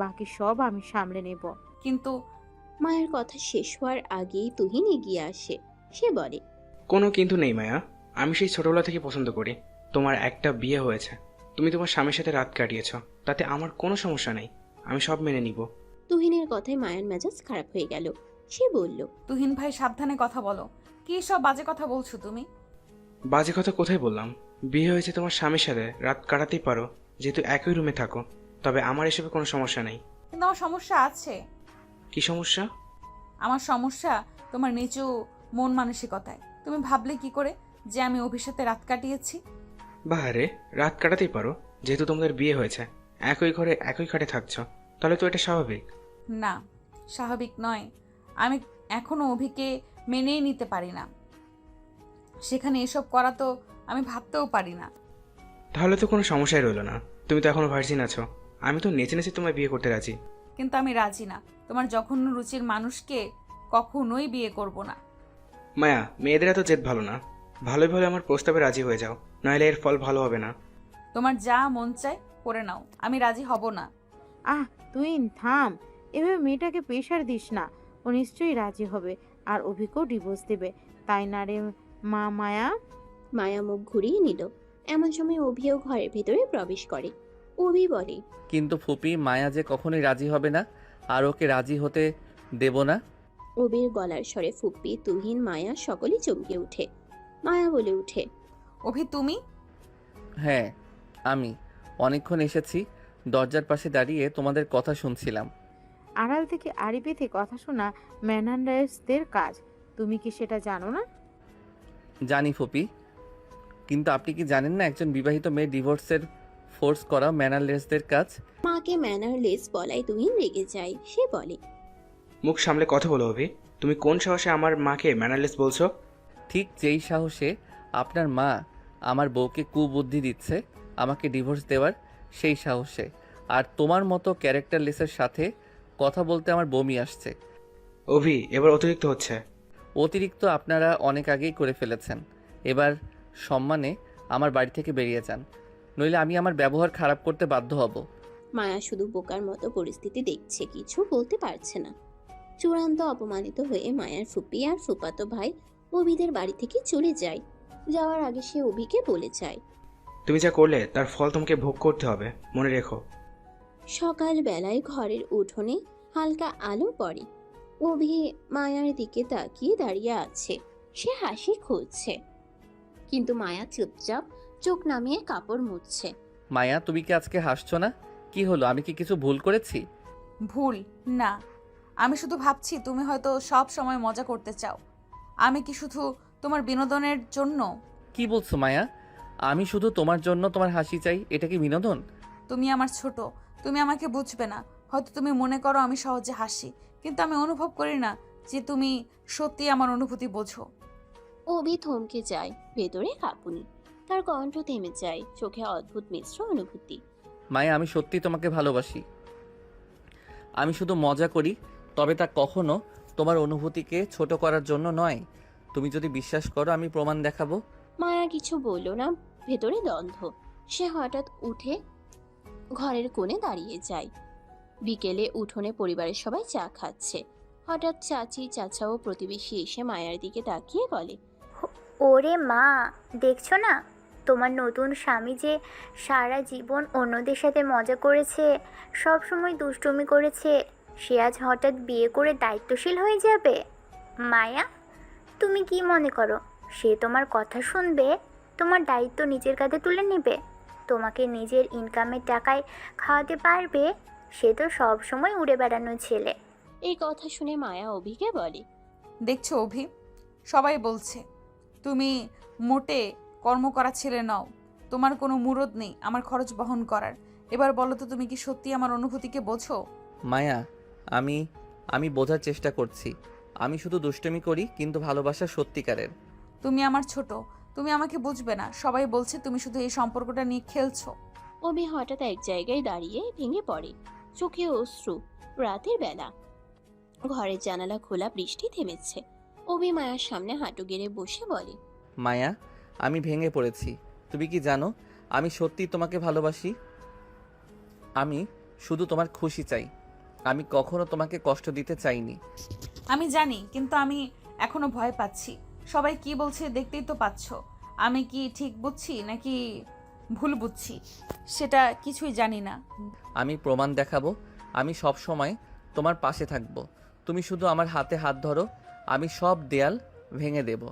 বাকি সব আমি সামলে নেব। কিন্তু মায়ের কথা শেষ হওয়ার আগেই তুহিন এগিয়ে আসে। সে বলে, কোনো কিন্তু নেই মায়া, আমি সেই ছোটবেলা থেকে পছন্দ করি। তোমার একটা বিয়ে হয়েছে, তুমি তোমার স্বামীর সাথে রাত কাটিয়েছ, তাতে আমার কোনো সমস্যা নেই, আমি সব মেনে নিব। তুহিনের কথায় মায়ের মেজাজ খারাপ হয়ে গেল। সে বলল, তুহিন ভাই সাবধানে কথা বলো। কি সব বাজে কথা বলছো তুমি? বাজে কথা কোথায় বললাম? বিয়ে হয়েছে তোমার স্বামীর সাথে, রাত কাটাতেই পারো, যেহেতু একই রুমে থাকো। তবে আমার এসবে কোনো সমস্যা নেই। কিন্তু আমার সমস্যা আছে। কি সমস্যা? আমার সমস্যা তোমার নিচু মন মানসিকতায়। তুমি ভাবলে কি করে যে আমি অভির সাথে রাত কাটিয়েছি? বাহারে, রাত কাটাতেই পারো, যেহেতু তোমাদের বিয়ে হয়েছে, একই ঘরে একই খাটে থাকছো, তাহলে তো এটা স্বাভাবিক। না, স্বাভাবিক নয়। আমি এখনো অভিকে মেনেই নিতে পারি না। সেখানে এসব করা তো আমি ভাবতেও পারি না। তাহলে তো কোনো সমস্যাই রইলো না। তুমি তো এখনো ভার্জিন আছো, আমি তো নেচে নেচে তোমায় বিয়ে করতে রাজি। কিন্তু আমি রাজি না। তোমার জঘন্য রুচির মানুষকে কখনোই বিয়ে করব না। মায়া, মেয়েদের এত জেদ ভালো না। ভালোই ভালো আমার প্রস্তাবে রাজি হয়ে যাও, নাহলে এর ফল ভালো হবে না। তোমার যা মন চায় করে নাও, আমি রাজি হব না। আহ তুই থাম, এভাবে মেয়েটাকে প্রেশার দিস না। ও নিশ্চয়ই রাজি হবে আর অভিকেও ডিভোর্স দেবে, তাই না রে মা মায়া? মায়া মুখ ঘুরিয়ে নিল। এমন সময় অভিও ঘরের ভেতরে প্রবেশ করে। অভি বলে, কিন্তু ফুপি, মায়া যে কখনোই রাজি হবে না, আর ওকে রাজি হতে দেব না। অভির গলার স্বরে ফুপ্পি, তুহিন, মায়া সকলেই চমকে ওঠে। মায়া বলে উঠে, অভি তুমি? হ্যাঁ আমি। অনেকক্ষণ এসেছি, দরজার পাশে দাঁড়িয়ে তোমাদের কথা শুনছিলাম। আড়াল থেকে আড়ি পেতে কথা শোনা ম্যানান্ডার্সদের কাজ, তুমি কি সেটা জানো না? জানি ফুপি, কিন্তু আপনি কি জানেন না একজন বিবাহিত মেয়ে ডিভোর্সের ফোর্স করা ম্যানারলেসদের কাজ? মাকে ম্যানারলেস বলায় তুহিন রেগে যায়। সে বলে, মুখ সামলে কথা বলো অভি, তুমি কোন সাহসে আমার মাকে ম্যানারলেস বলছো? ঠিক যেই সাহসে আপনার মা আমার বউকে কুবুদ্ধি দিচ্ছে আমাকে ডিভোর্স দেওয়ার, সেই সাহসে। আর তোমার মতো ক্যারেক্টারলেসের সাথে কথা বলতে আমার বমি আসছে। অভি, এবার অতিরিক্ত হচ্ছে। অতিরিক্ত আপনারা অনেক আগেই করে ফেলেছেন। এবার সম্মানে আমার বাড়ি থেকে বেরিয়ে যান, নইলে আমি আমার ব্যবহার খারাপ করতে বাধ্য হব। মায়া শুধু বোকার মতো পরিস্থিতি দেখছে, কিছু বলতে পারছে না। চূড়ান্ত অপমানিত হয়ে মায়ার ফুপি আর ফুপাতো ভাই অভিদের বাড়ি থেকে চলে যায়। যাওয়ার আগে সে অভিকে বলে যায়, তুমি যা করলে তার ফল তোমাকে ভোগ করতে হবে, মনে রেখো। সকাল বেলায় ঘরের উঠোনে হালকা আলো পড়ে। অভি মায়ার দিকে তাকিয়ে দাঁড়িয়ে আছে। সে হাসি খুঁজছে, কিন্তু মায়া চুপচাপ চোখ নামিয়ে কাপড় মুছছে। মায়া, তুমি কি আজকে হাসছো না? কি হলো, আমি কি কিছু ভুল করেছি? ভুল না, আমি শুধু ভাবছি তুমি হয়তো সব সময় মজা করতে চাও। আমি কি শুধু তোমার বিনোদনের জন্য? কি বলছো মায়া? আমি শুধু তোমার জন্য তোমার হাসি চাই, এটা কি বিনোদন? তুমি আমার ছোট, তুমি আমাকে বুঝবে না। হয়তো তুমি মনে করো আমি সহজে হাসি, কিন্তু আমি অনুভব করি না যে তুমি সত্যি আমার অনুভূতি বোঝো। অভি থমকে যায়, ভেতরে কাঁপুনি। তার কণ্ঠ থেমে যায়, চোখে অদ্ভুত মিশ্র অনুভূতি। মায়া, আমি সত্যি তোমাকে ভালোবাসি। আমি শুধু মজা করি, তবে তা কখনো তোমার অনুভূতিকে ছোট করার জন্য নয়। তুমি যদি বিশ্বাস করো, আমি প্রমাণ দেখাবো। মায়া কিছু বলল না, ভেতরে দ্বন্দ্ব। সে হঠাৎ উঠে ঘরের কোণে দাঁড়িয়ে যায়। বিকেলে উঠোনে পরিবারের সবাই চা খাচ্ছে। হঠাৎ চাচি, চাচা ও প্রতিবেশী এসে মায়ার দিকে তাকিয়ে বলে, ওরে মা, দেখছো না তোমার নতুন স্বামী যে সারা জীবন অন্যদের সাথে মজা করেছে, সব সময় দুষ্টুমি করেছে, সে আজ হঠাৎ বিয়ে করে দায়িত্বশীল হয়ে যাবে। মায়া, তুমি কি মনে করো সে তোমার কথা শুনবে, তোমার দায়িত্ব নিজের কাঁধে তুলে নেবে, তোমাকে নিজের ইনকামের টাকায় খাওয়াতে পারবে? সে তো সব সময় উড়ে বেড়ানো ছেলে। এই কথা শুনে মায়া অভিকে বলে, দেখছো অভি, সবাই বলছে তুমি মোটে কর্ম করা ছেলে নও। তোমার কোনো মুরদ নেই আমার খরচ বহন করার। এবার বলো তো, তুমি কি সত্যি আমার অনুভূতিকে বোঝো? মায়া, আমি বোঝার চেষ্টা করছি। আমি শুধু দুষ্টুমি করি, কিন্তু ভালোবাসা সত্যিকারের। তুমি আমার ছোট, তুমি আমাকে বুঝবে না। সবাই বলছে তুমি শুধু এই সম্পর্কটা নিয়ে খেলছো। অভি হঠাৎ এক জায়গায় দাঁড়িয়ে ভেঙে পড়ে, চোখে অশ্রু। রাতের বেলা, ঘরের জানালা খোলা, বৃষ্টি থেমেছে। অভি মায়ার সামনে হাঁটু গেড়ে বসে বলে, মায়া, আমি ভেঙে পড়েছি। তুমি কি জানো, আমি সত্যি তোমাকে ভালোবাসি। আমি শুধু তোমার খুশি চাই। আমি কখনো তোমাকে কষ্ট দিতে চাইনি। আমি জানি, কিন্তু আমি এখনো ভয় পাচ্ছি। সবাই কি বলছে দেখতেই তো পাচ্ছ। আমি কি ঠিক বুঝছি নাকি ভুল বুঝছি সেটা কিছুই জানি না। আমি প্রমাণ দেখাবো। আমি সব সময় তোমার পাশে থাকবো। তুমি শুধু আমার হাতে হাত ধরো, আমি সব দেয়াল ভেঙে দেব।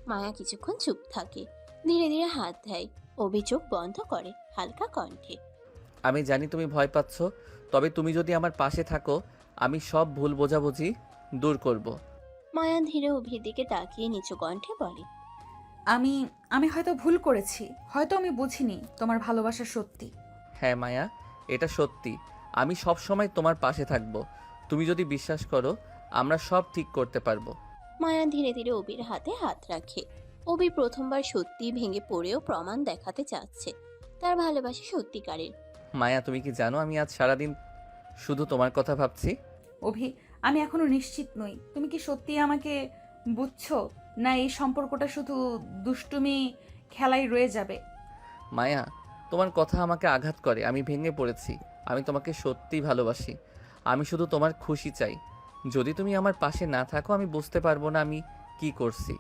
মায়া কিছুক্ষণ চুপ থাকে, ধীরে ধীরে হাত দেয়। অভি চোখ বন্ধ করে, হালকা কণ্ঠে, আমি জানি তুমি ভয় পাচ্ছ, তবে তুমি যদি আমার পাশে থাকো, আমি সব ভুল বোঝাবুঝি দূর করব। মায়া ধীরে অভির দিকে তাকিয়ে নিচু কণ্ঠে বলে, আমি হয়তো ভুল করেছি, হয়তো আমি বুঝিনি তোমার ভালোবাসা সত্যি। হ্যাঁ মায়া, এটা সত্যি। আমি সব সময় তোমার পাশে থাকবো। তুমি যদি বিশ্বাস করো, আমরা সব ঠিক করতে পারবো। মায়া ধীরে ধীরে অভির হাতে হাত রাখে। অভি প্রথমবার সত্যি ভেঙে পড়েও প্রমাণ দেখাতে চাচ্ছে তার ভালোবাসা সত্যিকারের। মায়া, তুমি কি জানো আমি আজ সারাদিন শুধু তোমার কথা ভাবছি। অভি, আমি এখনো নিশ্চিত নই তুমি কি সত্যি আমাকে বুঝছো, না এই সম্পর্কটা শুধু দুষ্টুমি খেলাই রয়ে যাবে। মায়া, তোমার কথা আমাকে আঘাত করে। আমি ভেঙে পড়েছি। আমি তোমাকে সত্যিই ভালোবাসি। আমি শুধু তোমার খুশি চাই। যদি তুমি আমার পাশে না থাকো, আমি বুঝতে পারবো না আমি কি করছি।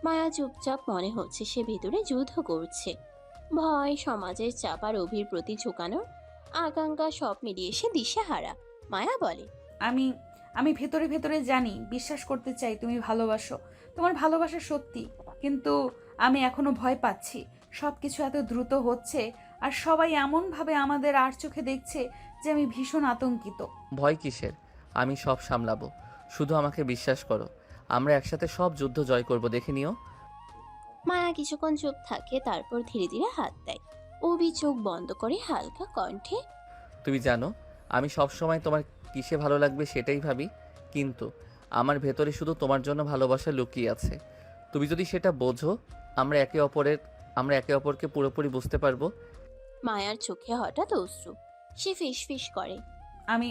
মায়া চুপচাপ, মনে হচ্ছে সে ভেতরে যুদ্ধ করছে। ভয়, সমাজের চাপ আর অভির প্রতি ঝুঁকানোর আকাঙ্ক্ষা সব মিলিয়ে সে দিশেহারা। মায়া বলে, আমি আমি ভেতরে ভেতরে জানি, বিশ্বাস করতে চাই তুমি ভালোবাসো, তোমার ভালোবাসা সত্যি, কিন্তু আমি এখনো ভয় পাচ্ছি। সব কিছু এত দ্রুত হচ্ছে আর সবাই এমনভাবে আমাদের আর চোখে দেখছে যে আমি ভীষণ আতঙ্কিত। ভয় কিসের? আমি সব সামলাবো। শুধু আমাকে বিশ্বাস করো। আমরা একসাথে সব যুদ্ধ জয় করব, দেখে নিও। মায়া কিছুক্ষণ চুপ থাকে, তারপর ধীরে ধীরে হাত দেয়। অভি চোখ বন্ধ করে হালকা কণ্ঠে, তুমি জানো, আমি সব সময় তোমার কিসে ভালো লাগবে সেটাই ভাবি, কিন্তু আমার ভেতরে শুধু তোমার জন্য ভালোবাসা লুকিয়ে আছে। তুমি যদি সেটা বোঝো, আমরা একে অপরকে পুরোপুরি বুঝতে পারবো। মায়ার চোখে হঠাৎ অশ্রু। সে ফিসফিস করে, আমি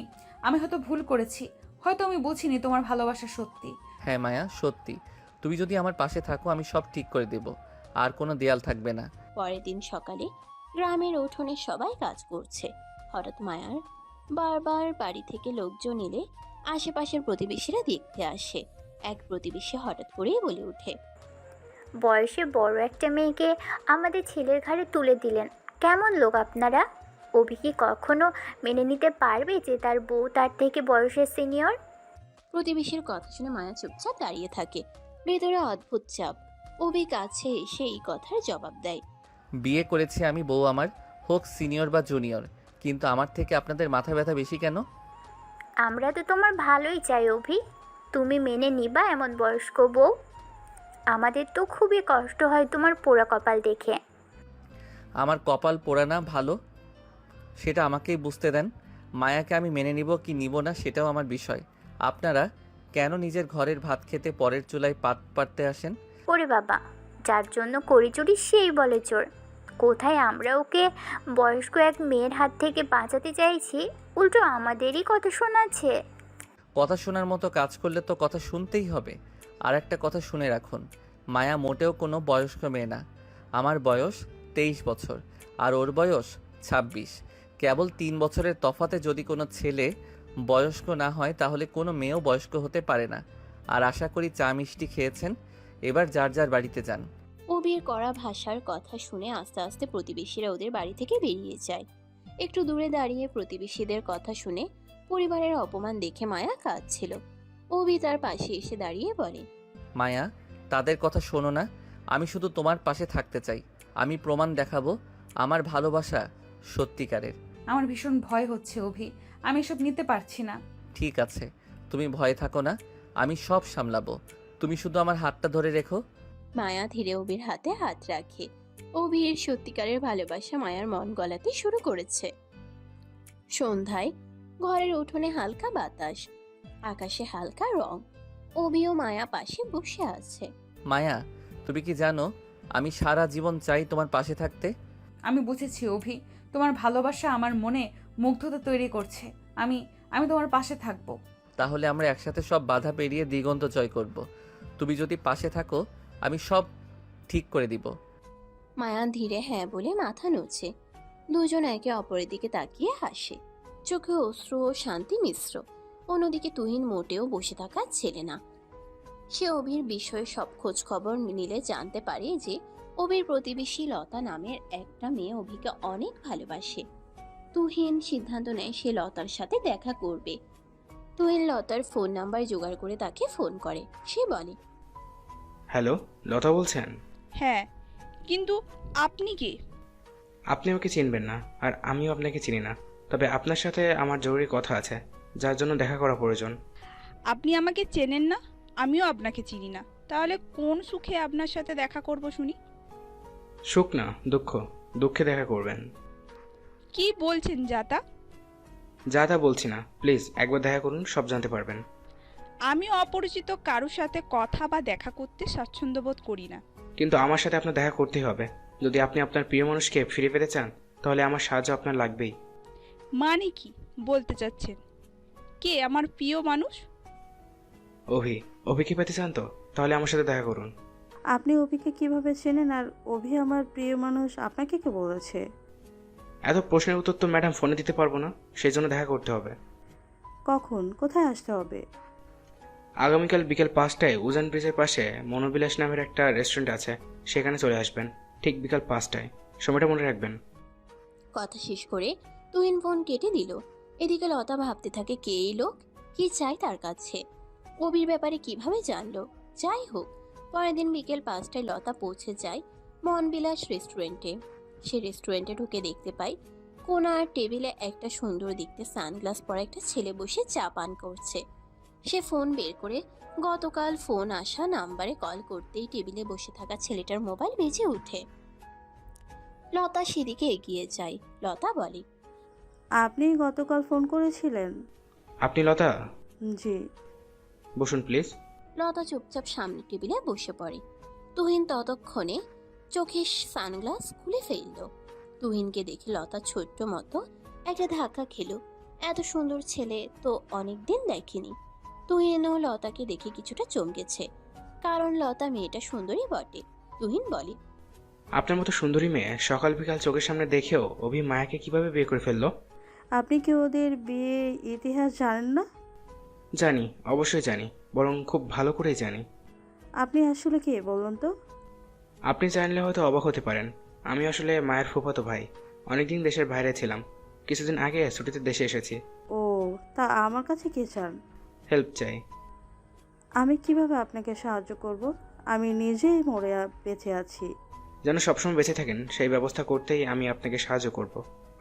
আমি হয়তো ভুল করেছি, হয়তো আমি বুঝিনি তোমার ভালোবাসা সত্যি। হ্যাঁ মায়া, সত্যি। তুমি যদি আমার পাশে থাকো, আমি সব ঠিক করে দেব। আর কোনো দেয়াল থাকবে না। পরের দিন সকালে গ্রামের উঠোনে সবাই কাজ করছে। হঠাৎ মায়ার বারবার বাড়ি থেকে লোকজন এলে আশেপাশের প্রতিবেশীরা দেখতে আসে। এক প্রতিবেশী হঠাৎ করেই বলে ওঠে, বয়সে বড় একটা মেয়েকে আমাদের ছেলের ঘাড়ে তুলে দিলেন, কেমন লোক আপনারা? অভি কি কখনো মেনে নিতে পারবে যে তার বউ তার থেকে বয়সের সিনিয়র? প্রতিবেশীর কথা শুনে মায়া চুপচাপ দাঁড়িয়ে থাকে। ভেতরে অদ্ভুত চাপ। অভি কাছে এসে এই কথার জবাব দেয়। বিয়ে করেছি আমি, বউ আমার হোক সিনিয়র বা জুনিয়র, কিন্তু আমার থেকে আপনাদের মাথা ব্যথা বেশি কেন? আমরা তো তোমার ভালোই চাই অভি, তুমি মেনে নিবা এমন বয়স্ক বউ? আমাদের তো খুবই কষ্ট হয় তোমার পোড়া কপাল দেখে। আমার কপাল পোড়া না ভালো সেটা আমাকেই বুঝতে দেন। মায়াকে আমি মেনে নিব কি নিব না সেটাও আমার বিষয়। আপনারা কেন নিজের ঘরের ভাত খেতে পরের চুলায় পাত পাড়তে আসেন? ওরে বাবা, যার জন্য করি চুরি সেই বলে চোর। কোথায় আমরা ওকে বয়স্ক এক মেয়ের হাত থেকে বাঁচাতে চাইছি, উল্টো আমাদেরই কথা শোনাচ্ছে। কথা শোনার মতো কাজ করলে তো কথা শুনতেই হবে। আর একটা কথা শুনে রাখুন, মায়া মোটেও কোনো বয়স্ক মেয়ে না। আমার বয়স 23 বছর আর ওর বয়স 26। কেবল 3 বছরের তফাতে যদি কোনো ছেলে বয়স্ক না হয় তাহলে কোনো মেয়েও বয়স্ক হতে পারে না। আর আশা করি চা মিষ্টি খেয়েছেন, এবার যার যার বাড়িতে যান। অবির কড়া ভাষার কথা শুনে আস্তে আস্তে প্রতিবেশীরা ওদের বাড়ি থেকে বেরিয়ে যায়। একটু দূরে দাঁড়িয়ে প্রতিবেশীদের কথা শুনে পরিবারের অপমান দেখে মায়া কাঁদছিল। অবি তার পাশে এসে দাঁড়িয়ে বলে, মায়া, তাদের কথা শোনো না, আমি শুধু তোমার পাশে থাকতে চাই। আমি প্রমাণ দেখাবো আমার ভালোবাসা সত্যিকারের। আমার ভীষণ ভয় হচ্ছে অভি, আমি এসব নিতে পারছি না। ঠিক আছে, তুমি ভয়ে থাকো না, আমি সব সামলাবো। তুমি শুধু আমার হাতটা ধরে রেখো। মায়া ধীরে অবির হাতে হাত রাখে। অবির সত্যিকারের ভালোবাসা মায়ার মন গলাতে শুরু করেছে। সন্ধ্যায় ঘরের উঠোনে হালকা বাতাস, আকাশে হালকা রং। অবি ও মায়া পাশে বসে আছে। মায়া, তুমি কি জানো আমি সারা জীবন চাই তোমার পাশে থাকতে? আমি বুঝেছি অভি, তোমার ভালোবাসা আমার মনে মুগ্ধতা তৈরি করছে। আমি আমি তোমার পাশে থাকবো। তাহলে আমরা একসাথে সব বাধা পেরিয়ে দিগন্ত জয় করব। তুমি যদি পাশে থাকো আমি সব ঠিক করে দিব। মায়া ধীরে হ্যাঁ বলে মাথা নোচে। দুজন একে অপরের দিকে তাকিয়ে হাসে, চোখে অশ্রু ও শান্তি মিশ্র। অন্যদিকে তুহিন মোটেও বসে থাকার ছেলে না। সে অভির বিষয়ে সব খোঁজ খবর নিলে জানতে পারে যে অভির প্রতিবেশী লতা নামের একটা মেয়ে অভিকে অনেক ভালোবাসে। তুহিন সিদ্ধান্ত নেয় সে লতার সাথে দেখা করবে। তুহিন লতার ফোন নাম্বার জোগাড় করে তাকে ফোন করে। সে বলে, হ্যালো, লতা বলছেন? হ্যাঁ, কিন্তু আপনি কে? আপনি আমাকে চিনবেন না আর আমিও আপনাকে চিনি না, তবে আপনার সাথে আমার জরুরি কথা আছে যার জন্য দেখা করা প্রয়োজন। আপনি আমাকে চেনেন না, আমিও আপনাকে চিনি না, তাহলে কোন সুখে আপনার সাথে দেখা করব শুনি? সুখ না, দুঃখ। দুঃখে দেখা করবেন। কি বলছেন যাতা? যা তা বলছি না, প্লিজ একবার দেখা করুন, সব জানতে পারবেন। আমি অপরিচিত কারোর সাথে কথা বা দেখা করতে স্বাচ্ছন্দ্য বোধ করি না। কিন্তু আমার সাথে আপনার দেখা করতেই হবে। যদি আপনি আপনার প্রিয় মানুষকে ফিরে পেতে চান তাহলে আমার সাহায্য আপনার লাগবেই। মানে কি বলতে চাচ্ছেন? কে আমার প্রিয় মানুষ? অভিকে পেতে চান তো তাহলে আমার সাথে দেখা করুন। আপনি অভিকে কিভাবে চেনেন আর অভি আমার প্রিয় মানুষ আপনাকে কে বলেছে? এত প্রশ্নের উত্তর তো ম্যাডাম ফোনে দিতে পারবো না, সেই জন্য দেখা করতে হবে। কখন, কোথায় আসতে হবে? আগামীকাল বিকেল 5টায় উজান ব্রিজের পাশে মনোবিলাস নামের একটা রেস্টুরেন্ট আছে, সেখানে চলে আসবেন ঠিক বিকাল 5টায়। সময়টা মনে রাখবেন। কথা শেষ করে তুহিন ফোন কেটে দিল। এদিকে লতা ভাবতে থাকে কে এই লোক, কি চাই তার কাছে, অবির ব্যাপারে কিভাবে জানলো। যাই হোক, পরের দিন বিকেল 5টায় লতা পৌঁছে যায় মনবিলাস রেস্টুরেন্টে। সে রেস্টুরেন্টে ঢুকে দেখতে পায় কোনার টেবিলে একটা সুন্দর দেখতে সানগ্লাস পরা একটা ছেলে বসে চা পান করছে। সে ফোন বের করে গতকাল ফোন আসা নাম্বারে কল করতেই টেবিলে বসে থাকা ছেলেটার মোবাইল বেজে ওঠে। লতা সেদিকে এগিয়ে যায়। লতা বলে, আপনি গতকাল ফোন করেছিলেন? আপনি লতা? জি। বসুন প্লিজ। লতা চুপচাপ সামনের টেবিলে বসে পড়ে। তুহিন ততক্ষণে চোখের সানগ্লাস খুলে ফেলল। তুহিনকে দেখে লতা ছোট্ট মতো একটা ধাক্কা খেলো। এত সুন্দর ছেলে তো অনেকদিন দেখেনি। তুহিনও লতাকে দেখে কিছুটা চমকেছে, কারণ লতা মেয়েটা সুন্দরী বটে। তুহিন বলে, আপনার মতো সুন্দরী মেয়ে সকাল বিকাল চোখের সামনে দেখেও অভি মায়াকে কিভাবে বিয়ে করে ফেললো? আপনি কি ওদের বিয়ে ইতিহাস জানেন না? জানি, অবশ্যই জানি, বরং খুব ভালো করেই জানি। আপনি আসলে কে বলুন তো? আপনি জানলে হয়তো অবাক হতে পারেন। আমি আসলে মায়ের ফুফাতো ভাই। অনেকদিন দেশের বাইরে ছিলাম, কিছুদিন আগে ছুটিতে দেশে এসেছি। ও, তা আমার কাছে কি চান? হেল্প চাই। আমি কিভাবে আপনাকে সাহায্য করব? আমি নিজেই বেঁচে আছি। যেন সবসময় বেঁচে থাকেন সেই ব্যবস্থা করতেই আমি আপনাকে সাহায্য করব,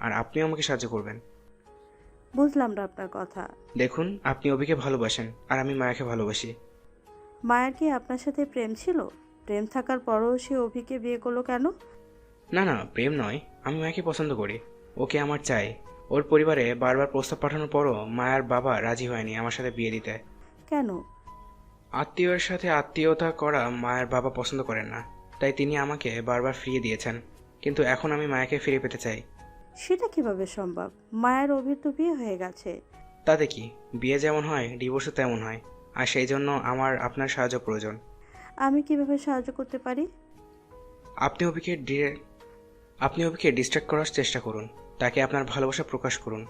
আর আপনিও আমাকে সাহায্য করবেন। বুঝলাম না আপনার কথা। দেখুন, আপনি অভিকে ভালোবাসেন আর আমি মায়াকে ভালোবাসি। মায়ের কি আপনার সাথে প্রেম ছিল? প্রেম থাকার পরও সে অভিকে বিয়ে করলো কেন? না না, প্রেম নয়, আমি মায়াকে পছন্দ করি। ওকে আমার চাই। ওর পরিবারে বারবার প্রস্তাব পাঠানোর পরও মায়ার বাবা রাজি হয়নি আমার সাথে বিয়ে দিতে। কেন? আত্মীয়ের সাথে আত্মীয়তা করা মায়ের বাবা পছন্দ করেন না, তাই তিনি আমাকে বারবার ফিরিয়ে দিয়েছেন। কিন্তু এখন আমি মায়াকে ফিরে পেতে চাই। সেটা কিভাবে সম্ভব? মায়ের অভির তো বিয়ে হয়ে গেছে। তাতে কি, বিয়ে যেমন হয় ডিভোর্সও তেমন হয়। আর সেই জন্য আমার আপনার সাহায্য প্রয়োজন। আমি কিভাবে সাহায্য করতে পারি? আপনি অভিকে ডিস্ট্র্যাক্ট করার চেষ্টা করুন। তাকে আপনার ভালোবাসা প্রকাশ করুন।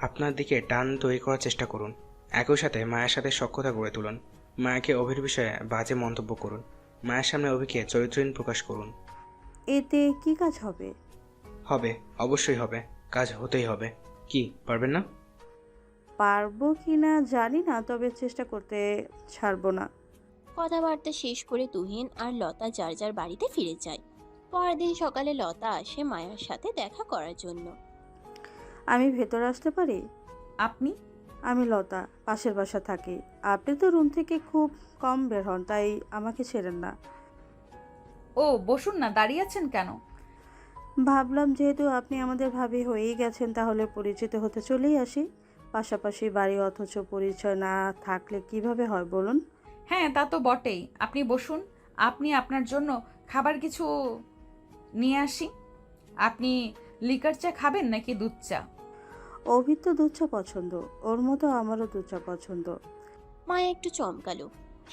আপনার দিকে টান তৈরি করার চেষ্টা করুন। একই সাথে মায়ের সাথে সখ্যতা গড়ে তুলুন। মায়াকে অভির বিষয়ে বাজে মন্তব্য করুন। মায়ের সামনে অভিকে চরিত্রহীন প্রকাশ করুন। এতে কি কাজ হবে? হবে, অবশ্যই হবে। কাজ হতেই হবে। কি পারবেন না? পারবো কি না জানি না, তবে চেষ্টা করতে ছাড়বো না। কথাবার্তা শেষ করে তুহিন আর লতা যার যার বাড়িতে ফিরে যায়। পরের দিন সকালে লতা আসে মায়ার সাথে দেখা করার জন্য। আমি ভেতরে আসতে পারি? আপনি? আমি লতা, পাশের বাসা থাকি। আপনি তো রুম থেকে খুব কম বের হন, তাই আমাকে ছেড়েন না। ও বসুন না, দাঁড়িয়ে আছেন কেন? ভাবলাম যেহেতু আপনি আমাদের ভাবি হয়েই গেছেন, তাহলে পরিচিত হতে চলেই আসি। পাশাপাশি বাড়ি, অথচ পরিচয় না থাকলে কিভাবে হয় বলুন? হ্যাঁ, তা তো বটেই। আপনি বসুন। আপনি আপনার জন্য খাবার কিছু নিয়ে আসি। আপনি লিকার চা খাবেন নাকি দুধ চা? অভির তো দুধ চা পছন্দ, ওর মতো আমারও দুধ চা পছন্দ। মায়া একটু চমকালো।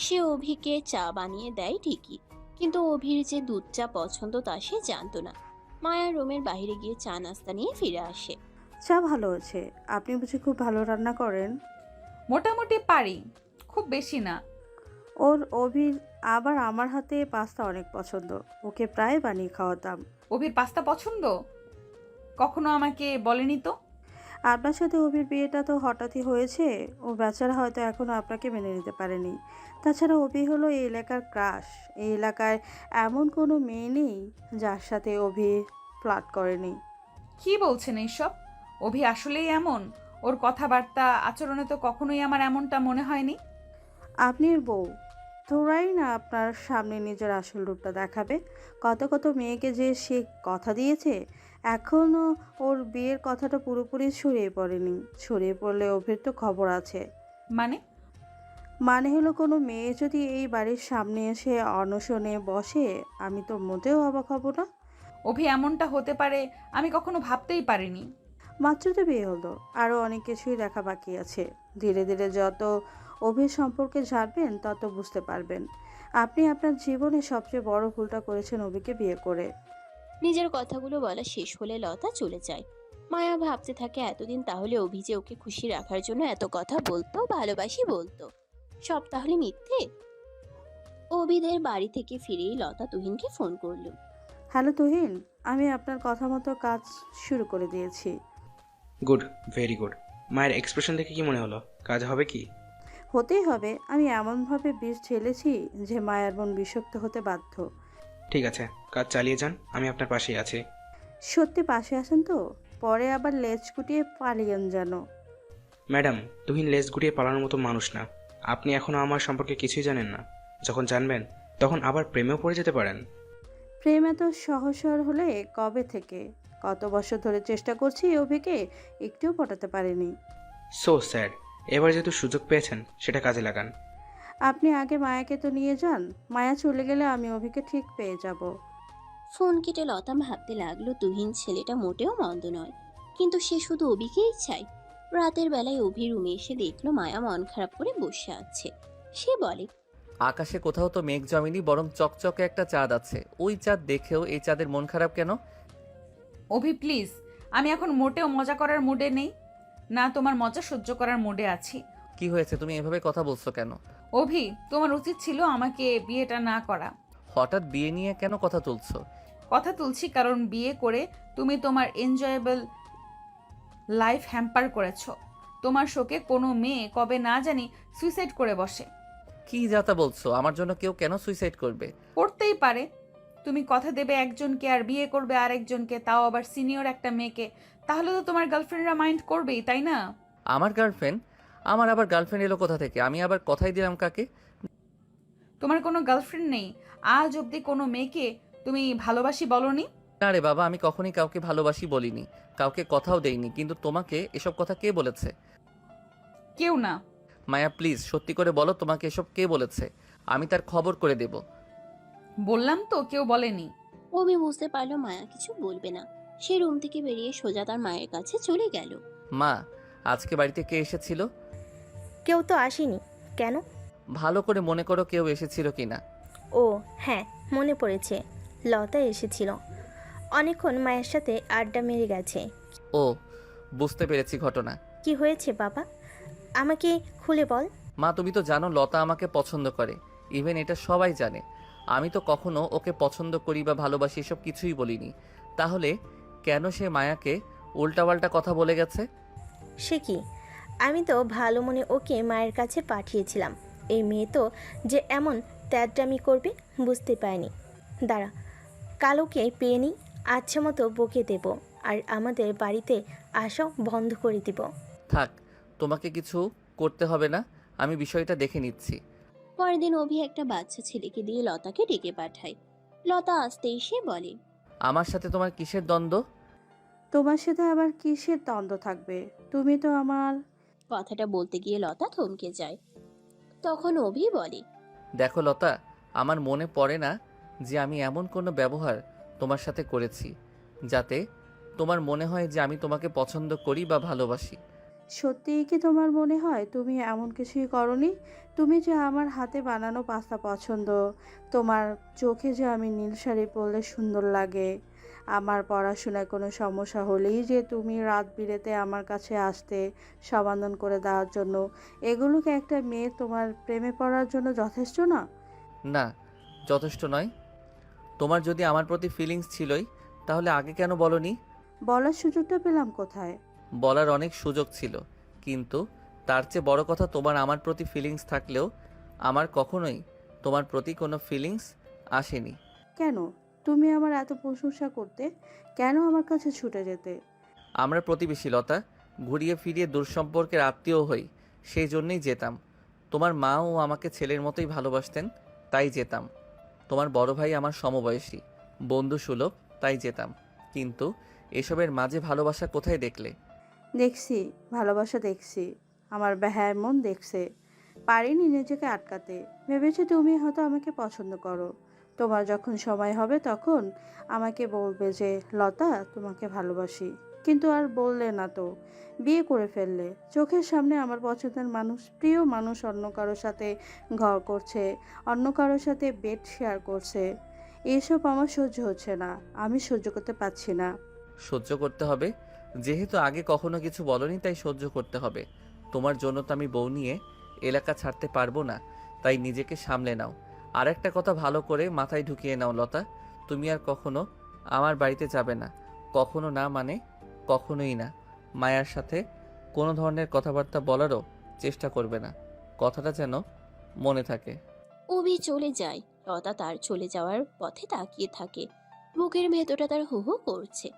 সে অভিকে চা বানিয়ে দেয় ঠিকই, কিন্তু অভির যে দুধ চা পছন্দ তা সে জানতো না। মায়া রুমের বাইরে গিয়ে চা নাস্তা নিয়ে ফিরে আসে। চা ভালো আছে। আপনি বুঝি খুব ভালো রান্না করেন? মোটামুটি পারি, খুব বেশি না। ওর অভির আবার আমার হাতে পাস্তা অনেক পছন্দ, ওকে প্রায় বানিয়ে খাওয়াতাম। অভির পাস্তা পছন্দ? কখনো আমাকে বলেনি তো। আপনার সাথে অভির বিয়েটা তো হঠাৎই হয়েছে, ও বেচারা হয়তো এখনো আপনাকে মেনে নিতে পারেনি। তাছাড়া অভি হলো এই এলাকার ক্রাশ। এই এলাকায় এমন কোনো মেয়ে নেই যার সাথে অভি ফ্লার্ট করেনি। কি বলছেন এইসব? অভি আসলেই এমন? ওর কথাবার্তা আচরণে তো কখনোই আমার এমনটা মনে হয়নি। আপনি এর বউ, তোরাই না আপনার সামনে নিজের আসল রূপটা দেখাবে। কত কত মেয়েকে যে সে কথা দিয়েছে, এখনও ওর বিয়ের কথাটা পুরোপুরি ছড়িয়ে পড়েনি। ছড়িয়ে পড়লে অভির তো খবর আছে। মানে? মানে হলো, কোনো মেয়ে যদি এই বাড়ির সামনে এসে অনশনে বসে, আমি তো মোটেও অবাক হব না। অভি এমনটা হতে পারে আমি কখনো ভাবতেই পারিনি। মাত্র তো বিয়ে হলো, আরও অনেক কিছুই দেখা বাকি আছে। ধীরে ধীরে যত অভির সম্পর্কে জানবেন তত বুঝতে পারবেন আপনি আপনার জীবনে সবচেয়ে বড় ভুলটা করেছেন অভিকে বিয়ে করে। নিজের কথাগুলো বলা শেষ হলে লতা চলে যায়। মায়া ভাবতে থাকে এতদিন তাহলে অভি যে ওকে খুশি রাখার জন্য এত কথা বলতো, ভালোবাসি বলতো, সব তাহলে মিথ্যে। অভিদের বাড়ি থেকে ফিরেই লতা তুহিনকে ফোন করলো। হ্যালো তুহিন, আমি আপনার কথা মতো কাজ শুরু করে দিয়েছি। Good, very good. মায়ের এক্সপ্রেশন দেখে কি মনে হলো, কাজ হবে কি? হতেই হবে। আমি এমনভাবে বিষ ঢেলেছি যে মায়ার মন বিষাক্ত হতে বাধ্য। ঠিক আছে, কাজ চালিয়ে যান, আমি আপনার পাশেই আছি। সত্যি পাশে আসেন তো? পরে আবার লেজ গুটিয়ে পালিয়েন যেন। ম্যাডাম, তুহিন লেজ গুটিয়ে পালানোর মতো মানুষ না। আপনি এখনও আমার সম্পর্কে কিছুই জানেন না। যখন জানবেন তখন আবার প্রেমেও পড়ে যেতে পারেন। প্রেম এত সহসর হলে কবে থেকে? কত বছর ধরে চেষ্টা করছি অভিকে, একটুও পটাতে পারিনি। So sad. এবার যেহেতু সুযোগ পেয়েছেন সেটা কাজে লাগান। আপনি আগে মায়াকে তো নিয়ে যান। মায়া চলে গেলে আমি অভিকে ঠিক পেয়ে যাব। ফোন কেটে লতা ভাবতে লাগলো তুহিন ছেলেটা মোটেও মন্দ নয়, কিন্তু সে শুধু অভিকেই চায়। রাতের বেলায় অভি রুমে এসে দেখলো মায়া মন খারাপ করে বসে আছে। সে বলে, আকাশে কোথাও তো মেঘ জমেনি, বরং চকচকে একটা চাঁদ আছে। ওই চাঁদ দেখেও এই চাঁদের মন খারাপ কেন? অভি প্লিজ, আমি এখন মোটেও মজা করার মুডে নেই। না তোমার মজা সহ্য করার মুডে আছি। কি হয়েছে, তুমি এভাবে কথা বলছো কেন? অভি, তোমার উচিত ছিল আমাকে বিয়েটা না করা। হঠাৎ বিয়ে নিয়ে কেন কথা তুলছো? কথা তুলছি কারণ বিয়ে করে তুমি তোমার এনজয়েবল লাইফ হ্যাম্পার করেছো। তোমার শোকে কোনো মেয়ে কবে না জানি সুইসাইড করে বসে। কি যাতা বলছো? আমার জন্য কেউ কেন সুইসাইড করবে? করতেই পারে। তুমি কথা দেবে একজনকে আর বিয়ে করবে আরেকজনকে, তাও আবার সিনিয়র একটা মেয়েকে, তাহলে তো তোমার গার্লফ্রেন্ডরা মাইন্ড করবেই, তাই না? আমার গার্লফ্রেন্ড? আমার আবার গার্লফ্রেন্ড এলো কোথা থেকে? আমি আবার কথাই দিলাম কাকে? তোমার কোনো গার্লফ্রেন্ড নেই? আজ অবধি কোনো মেয়েকে তুমি ভালোবাসি বলনি? না রে বাবা, আমি কখনই কাউকে ভালোবাসি বলিনি, কাউকে কথাও দেইনি। কিন্তু তোমাকে এসব কথা কে বলেছে? কেউ না। মায়া প্লিজ সত্যি করে বলো, তোমাকে এসব কে বলেছে? আমি তার খবর করে দেব। বললাম তো কেউ বলেনি। অভি বুঝতে পারলো মায়া কিছু বলবে না। সে রুম থেকে বেরিয়ে সোজা তার মায়ের কাছে চলে গেল। মা, আজকে বাড়িতে কে এসেছিল? কেউ তো আসেনি। কেন? ভালো করে মনে করো কেউ এসেছিল কিনা। ও হ্যাঁ, মনে পড়েছে, লতা এসেছিল। অনেকক্ষণ মায়ের সাথে আড্ডা মেরে গেছে। ও, বুঝতে পেরেছি ঘটনা। কি হয়েছে বাবা, আমাকে খুলে বল। মা, তুমি তো জানো লতা আমাকে পছন্দ করে, ইভেন এটা সবাই জানে। আমি তো কখনো ওকে পছন্দ করি বা ভালোবাসি এসব কিছুই বলিনি। তাহলে কেন সে মায়াকে উল্টাপাল্টা কথা বলে গেছে? সে কি, আমি তো ভালো মনে ওকে মায়ের কাছে পাঠিয়েছিলাম। এই মেয়ে তো যে এমন ত্যাডামি করবে বুঝতে পারিনি। দাঁড়া, কালোকে পেয়ে নিই, আচ্ছা মতো বকে দেব, আর আমাদের বাড়িতে আসা বন্ধ করে দিব। থাক, তোমাকে কিছু করতে হবে না, আমি বিষয়টা দেখে নিচ্ছি। পরের দিন অভি একটা বাচ্চা ছেলেকে দিয়ে লতাকে ডেকে পাঠায়। লতা আসতে এসে বলে, আমার সাথে তোমার কিসের দ্বন্দ্ব? তোমার সাথে আবার কিসের দ্বন্দ্ব থাকবে? তুমি তো আমার... কথাটা বলতে গিয়ে লতা থমকে যায়। তখন অভি বলে, দেখো লতা, আমার মনে পড়ে না যে আমি এমন কোনো ব্যবহার তোমার সাথে করেছি যাতে তোমার মনে হয় যে আমি তোমাকে পছন্দ করি বা ভালোবাসি। সত্যিই কি তোমার মনে হয় তুমি এমন কিছুই করনি? তুমি যে আমার হাতে বানানো পাস্তা পছন্দ, তোমার চোখে যে আমি নীল শাড়ি পরলে সুন্দর লাগে, আমার পড়াশোনায় কোনো সমস্যা হলেই যে তুমি রাত বিরেতে আমার কাছে আসতে সমাধান করে দেওয়ার জন্য, এগুলোকে একটা মেয়ে তোমার প্রেমে পড়ার জন্য যথেষ্ট না? না, যথেষ্ট নয়। তোমার যদি আমার প্রতি ফিলিংস ছিলই তাহলে আগে কেন বলনি? বলার সুযোগটা পেলাম কোথায়? বলার অনেক সুযোগ ছিল, কিন্তু তার চেয়ে বড় কথা তোমার আমার প্রতি ফিলিংস থাকলেও আমার কখনোই তোমার প্রতি কোনো ফিলিংস আসেনি। কেন? তুমি আমার এত প্রশংসা করতে, কেন আমার কাছে ছুটে যেতে? আমরা প্রতিবেশী লতা, ঘুরিয়ে ফিরিয়ে দূরসম্পর্কের আত্মীয় হই, সেই জন্যই যেতাম। তোমার মাও আমাকে ছেলের মতোই ভালোবাসতেন, তাই যেতাম। তোমার বড় ভাই আমার সমবয়সী, বন্ধু সুলভ, তাই যেতাম। কিন্তু এসবের মাঝে ভালোবাসা কোথায় দেখলে? দেখছি, ভালোবাসা দেখছি, আমার বেহায় মন দেখছে। পারিনি নিজেকে আটকাতে। ভেবেছি তুমি হয়তো আমাকে পছন্দ করো। তোমার যখন সময় হবে তখন আমাকে বলবে যে লতা তোমাকে ভালোবাসি, কিন্তু আর বললে না তো, বিয়ে করে ফেললে। চোখের সামনে আমার পছন্দের মানুষ, প্রিয় মানুষ অন্য কারোর সাথে ঘর করছে, অন্য কারোর সাথে বেড শেয়ার করছে। এসব আমার সহ্য হচ্ছে না, আমি সহ্য করতে পারছি না। সহ্য করতে হবে, যেহেতু আগে কখনো কিছু বলনি তাই সহ্য করতে হবে। তোমার জন্য তো আমি বউ নিয়ে এলাকা ছাড়তে পারবো না, তাই নিজেকে সামলে নাও। আর একটা কথা ভালো করে মাথায় ঢুকিয়ে নাও লতা, তুমি আর কখনো আমার বাড়িতে যাবে না। কখনো না মানে কখনোই না। মায়ার সাথে কোনো ধরনের কথাবার্তা বলারও চেষ্টা করবে না, কথাটা যেন মনে থাকে। অভি চলে যায়। লতা তার চলে যাওয়ার পথে তাকিয়ে থাকে। বুকের ভেতরটা তার হু হু করছে।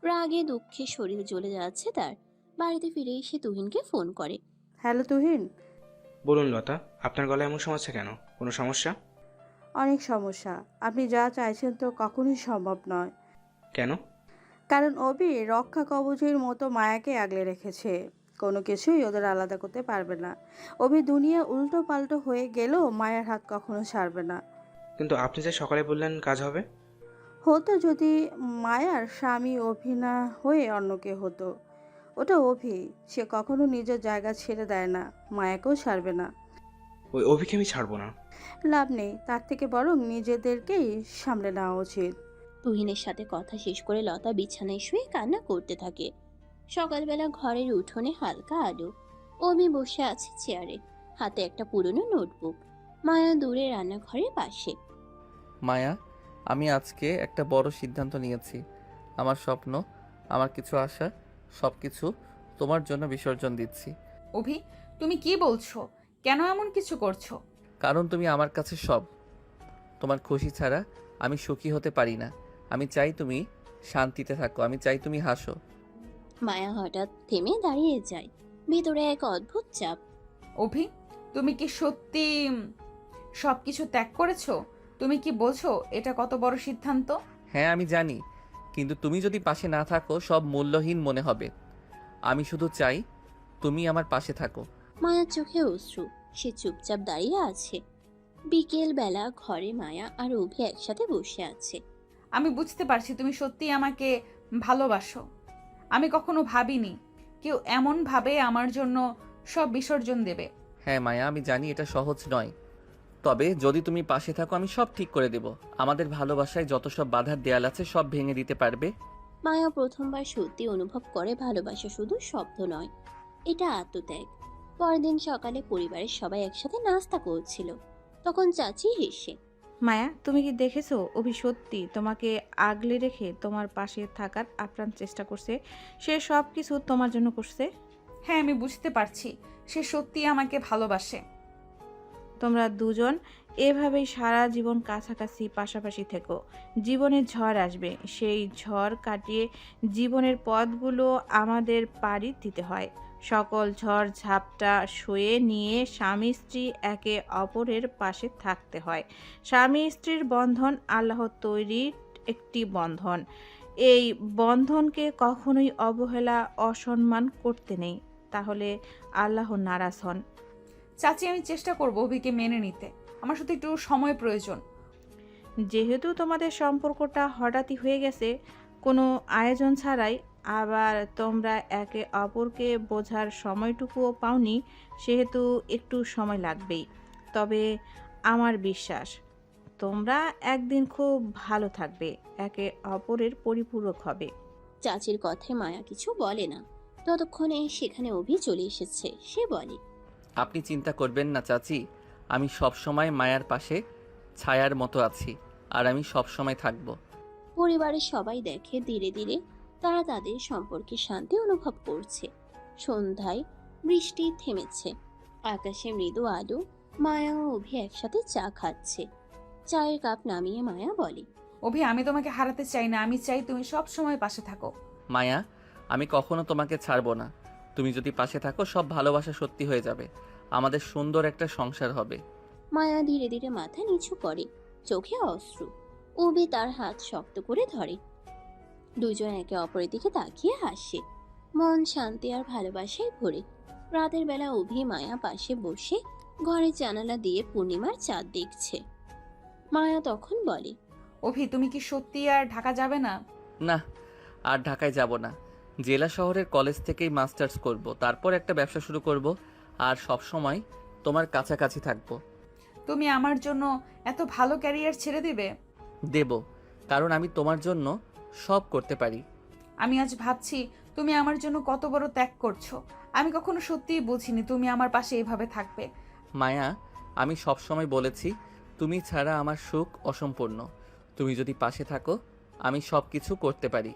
রাগে দুঃখে শরীর জ্বলে যাচ্ছে তার। বাড়িতে ফিরে এসে তুহিনকে ফোন করে। হ্যালো তুহিন। বলুন লতা, আপনার গলায় এমন সমস্যা কেন? কোনো সমস্যা? অনেক সমস্যা। আপনি যা চাইছেন তো কখনোই সম্ভব নয়। কেন? কারণ অভি রক্ষা কবচের মতো মায়াকে আগলে রেখেছে। কোনো কিছুই ওদের আলাদা করতে পারবে না। অভি দুনিয়া উল্টো পাল্টো হয়ে গেলেও মায়ের হাত কখনো ছাড়বে না। কিন্তু আপনি যে সকালে বললেন কাজ হবে। হতো যদি মায়ার স্বামী অভি না হয়ে অন্য কে হতো। ওটা অভি, সে কখনো নিজের জায়গা ছেড়ে দেয় না, মায়াকেও ছাড়বে না। ওই অভিকে আমি ছাড়বো না। লাভ নেই, তার থেকে বরং নিজেদেরকেই সামলে নেওয়া উচিত। তুহিনের সাথে কথা শেষ করে লতা বিছানায় শুয়ে কান্না করতে থাকে। সকালবেলা ঘরের উঠোনে হালকা আলো। অভি বসে আছে চেয়ারে, হাতে একটা পুরনো নোটবুক। মায়া দূরে রান্নাঘরের পাশে। মায়া, আমি আজকে একটা বড় সিদ্ধান্ত নিয়েছি। আমার স্বপ্ন, আমার কিছু আশা, সব কিছু তোমার জন্য বিসর্জন দিচ্ছি। অভি, তুমি কি বলছো? কেন এমন কিছু করছো? কারণ তুমি আমার কাছে সব। তোমার খুশি ছাড়া আমি সুখী হতে পারি না। আমি চাই তুমি শান্তিতে থাকো, আমি চাই তুমি হাসো। মায়া হঠাৎ থেমে দাঁড়িয়ে যায়, ভিতরে এক অদ্ভুত চাপ। অভি, তুমি কি সত্যি সব কিছু ত্যাগ করেছো? তুমি কি বলছো এটা কত বড় সিদ্ধান্ত? হ্যাঁ আমি জানি, কিন্তু তুমি যদি পাশে না থাকো সব মূল্যহীন মনে হবে। আমি শুধু চাই তুমি আমার পাশে থাকো। মায়ার চোখে অশ্রু, সে চুপচাপ দাঁড়িয়ে আছে। বিকেল বেলা ঘরে মায়া আর অভি একসাথে বসে আছে। আমি বুঝতে পারছি তুমি সত্যিই আমাকে ভালোবাসো। আমি কখনো ভাবিনি কেউ এমন ভাবে আমার জন্য সব বিসর্জন দেবে। হ্যাঁ মায়া, আমি জানি এটা সহজ নয়, তবে যদি তুমি পাশে থাকো আমি সব ঠিক করে দেব। আমাদের ভালোবাসায় যত সব বাধার দেয়াল আছে সব ভেঙে দিতে পারবে। মায়া প্রথমবার সত্যি অনুভব করে ভালোবাসা শুধু শব্দ নয়, এটা আত্মত্যাগ। পরদিন সকালে পরিবারের সবাই একসাথে নাস্তা করছিল, তখন চাচি হেসে, মায়া, তুমি কি দেখেছো অভি সত্যি তোমাকে আগলে রেখে তোমার পাশে থাকার আপ্রাণ চেষ্টা করছে। সে সব কিছু তোমার জন্য করছে। হ্যাঁ, আমি বুঝতে পারছি সে সত্যিই আমাকে ভালোবাসে। তোমরা দুজন এভাবেই সারা জীবন কাছাকাছি পাশাপাশি থেকো। জীবনের ঝড় আসবে, সেই ঝড় কাটিয়ে জীবনের পথগুলো আমাদের পাড়ি দিতে হয়। সকল ঝড় ঝাপটা সয়ে নিয়ে স্বামী স্ত্রী একে অপরের পাশে থাকতে হয়। স্বামী স্ত্রীর বন্ধন আল্লাহর তৈরি একটি বন্ধন। এই বন্ধনকে কখনোই অবহেলা অসম্মান করতে নেই, তাহলে আল্লাহ নারাজ হন। চাচি, আমি চেষ্টা করবো অভিকে মেনে নিতে। আমার সাথে একটু সময় প্রয়োজন। যেহেতু তোমাদের সম্পর্কটা হঠাৎই হয়ে গেছে, কোনো আয়োজন ছাড়াই, আবার তোমরা একে অপরকে বোঝার সময়টুকুও পাওনি, সেহেতু একটু সময় লাগবেই। তবে আমার বিশ্বাস তোমরা একদিন খুব ভালো থাকবে, একে অপরের পরিপূরক হবে। চাচির কথায় মায়া কিছু বলে না। ততক্ষণে সেখানে অভি চলে এসেছে। সে বলে, আপনি চিন্তা করবেন না চাচি, আমি সব সময় মায়ার পাশে ছায়ার মতো আছি, আর আমি সব সময় থাকবো। পরিবারের সবাই দেখে ধীরে ধীরে তারা তাদের সম্পর্কে শান্তি অনুভব করছে। সন্ধ্যায় বৃষ্টি থেমেছে, আকাশে মৃদু আলো। মায়া ও অভি একসাথে চা খাচ্ছে। চায়ের কাপ নামিয়ে মায়া বলে, অভি, আমি তোমাকে হারাতে চাই না। আমি চাই তুমি সব সময় পাশে থাকো। মায়া, আমি কখনো তোমাকে ছাড়বো না। তুমি যদি পাশে থাকো সব ভালোবাসা সত্যি হয়ে যাবে, আমাদের সুন্দর একটা সংসার হবে। মায়া ধীরে ধীরে মাথা নিচু করে, চোখে অশ্রু। অভি তার হাত শক্ত করে ধরে। দুজন একে অপরের দিকে তাকিয়ে হাসে, মন শান্তি আর ভালোবাসায় ভরে। রাতের বেলা অভি মায়া পাশে বসে ঘরের জানালা দিয়ে পূর্ণিমার চাঁদ দেখছে। মায়া তখন বলে, অভি, তুমি কি সত্যি আর ঢাকা যাবে না? না, আর ঢাকায় যাব না। জেলা শহরের কলেজ থেকেই মাস্টার্স করব, তারপর একটা ব্যবসা শুরু করব, আর সব সময় তোমার কাছাকাছি থাকব। তুমি আমার জন্য এত ভালো ক্যারিয়ার ছেড়ে দিবে? দেব, কারণ আমি তোমার জন্য সব করতে পারি। আমি আজ ভাবছি তুমি আমার জন্য কত বড় ত্যাগ করছো। আমি কখনো সত্যিই বুঝিনি তুমি আমার পাশে এভাবে থাকবে। মায়া, আমি সব সময় বলেছি তুমি ছাড়া আমার সুখ অসম্পূর্ণ। তুমি যদি পাশে থাকো আমি সব কিছু করতে পারি।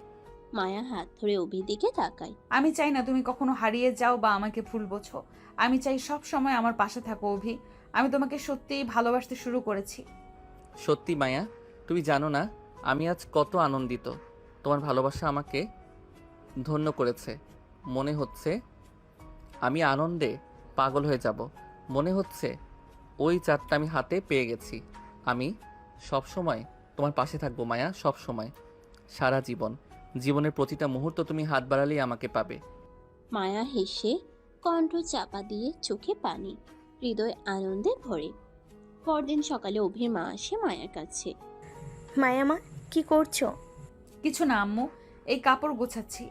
মায়া হাত ধরে অভির দিকে তাকায়। আমি চাই না তুমি কখনো হারিয়ে যাও বা আমাকে ভুল বোঝো। আমি চাই সব সময় আমার পাশে থাকো অভি। আমি তোমাকে সত্যিই ভালোবাসতে শুরু করেছি। সত্যি মায়া, তুমি জানো না আমি আজ কত আনন্দিত। তোমার ভালোবাসা আমাকে ধন্য করেছে। মনে হচ্ছে আমি আনন্দে পাগল হয়ে যাব। মনে হচ্ছে ওই চাঁদটা আমি হাতে পেয়ে গেছি। আমি সব সময় তোমার পাশে থাকবো মায়া, সব সময়, সারা জীবন। জীবনের প্রতিটা মুহূর্ত তুমি হাত বাড়ালেই আমাকে পাবে। মায়া হেসে কণ্ঠ চাপা দিয়ে চোখে পানি, হৃদয় আনন্দে ভরে। পরদিন সকালে অভির মা আসে মায়ার কাছে। মায়া মা, কি করছো? কিছু না আম্মু, এই কাপড় গোছাচ্ছি।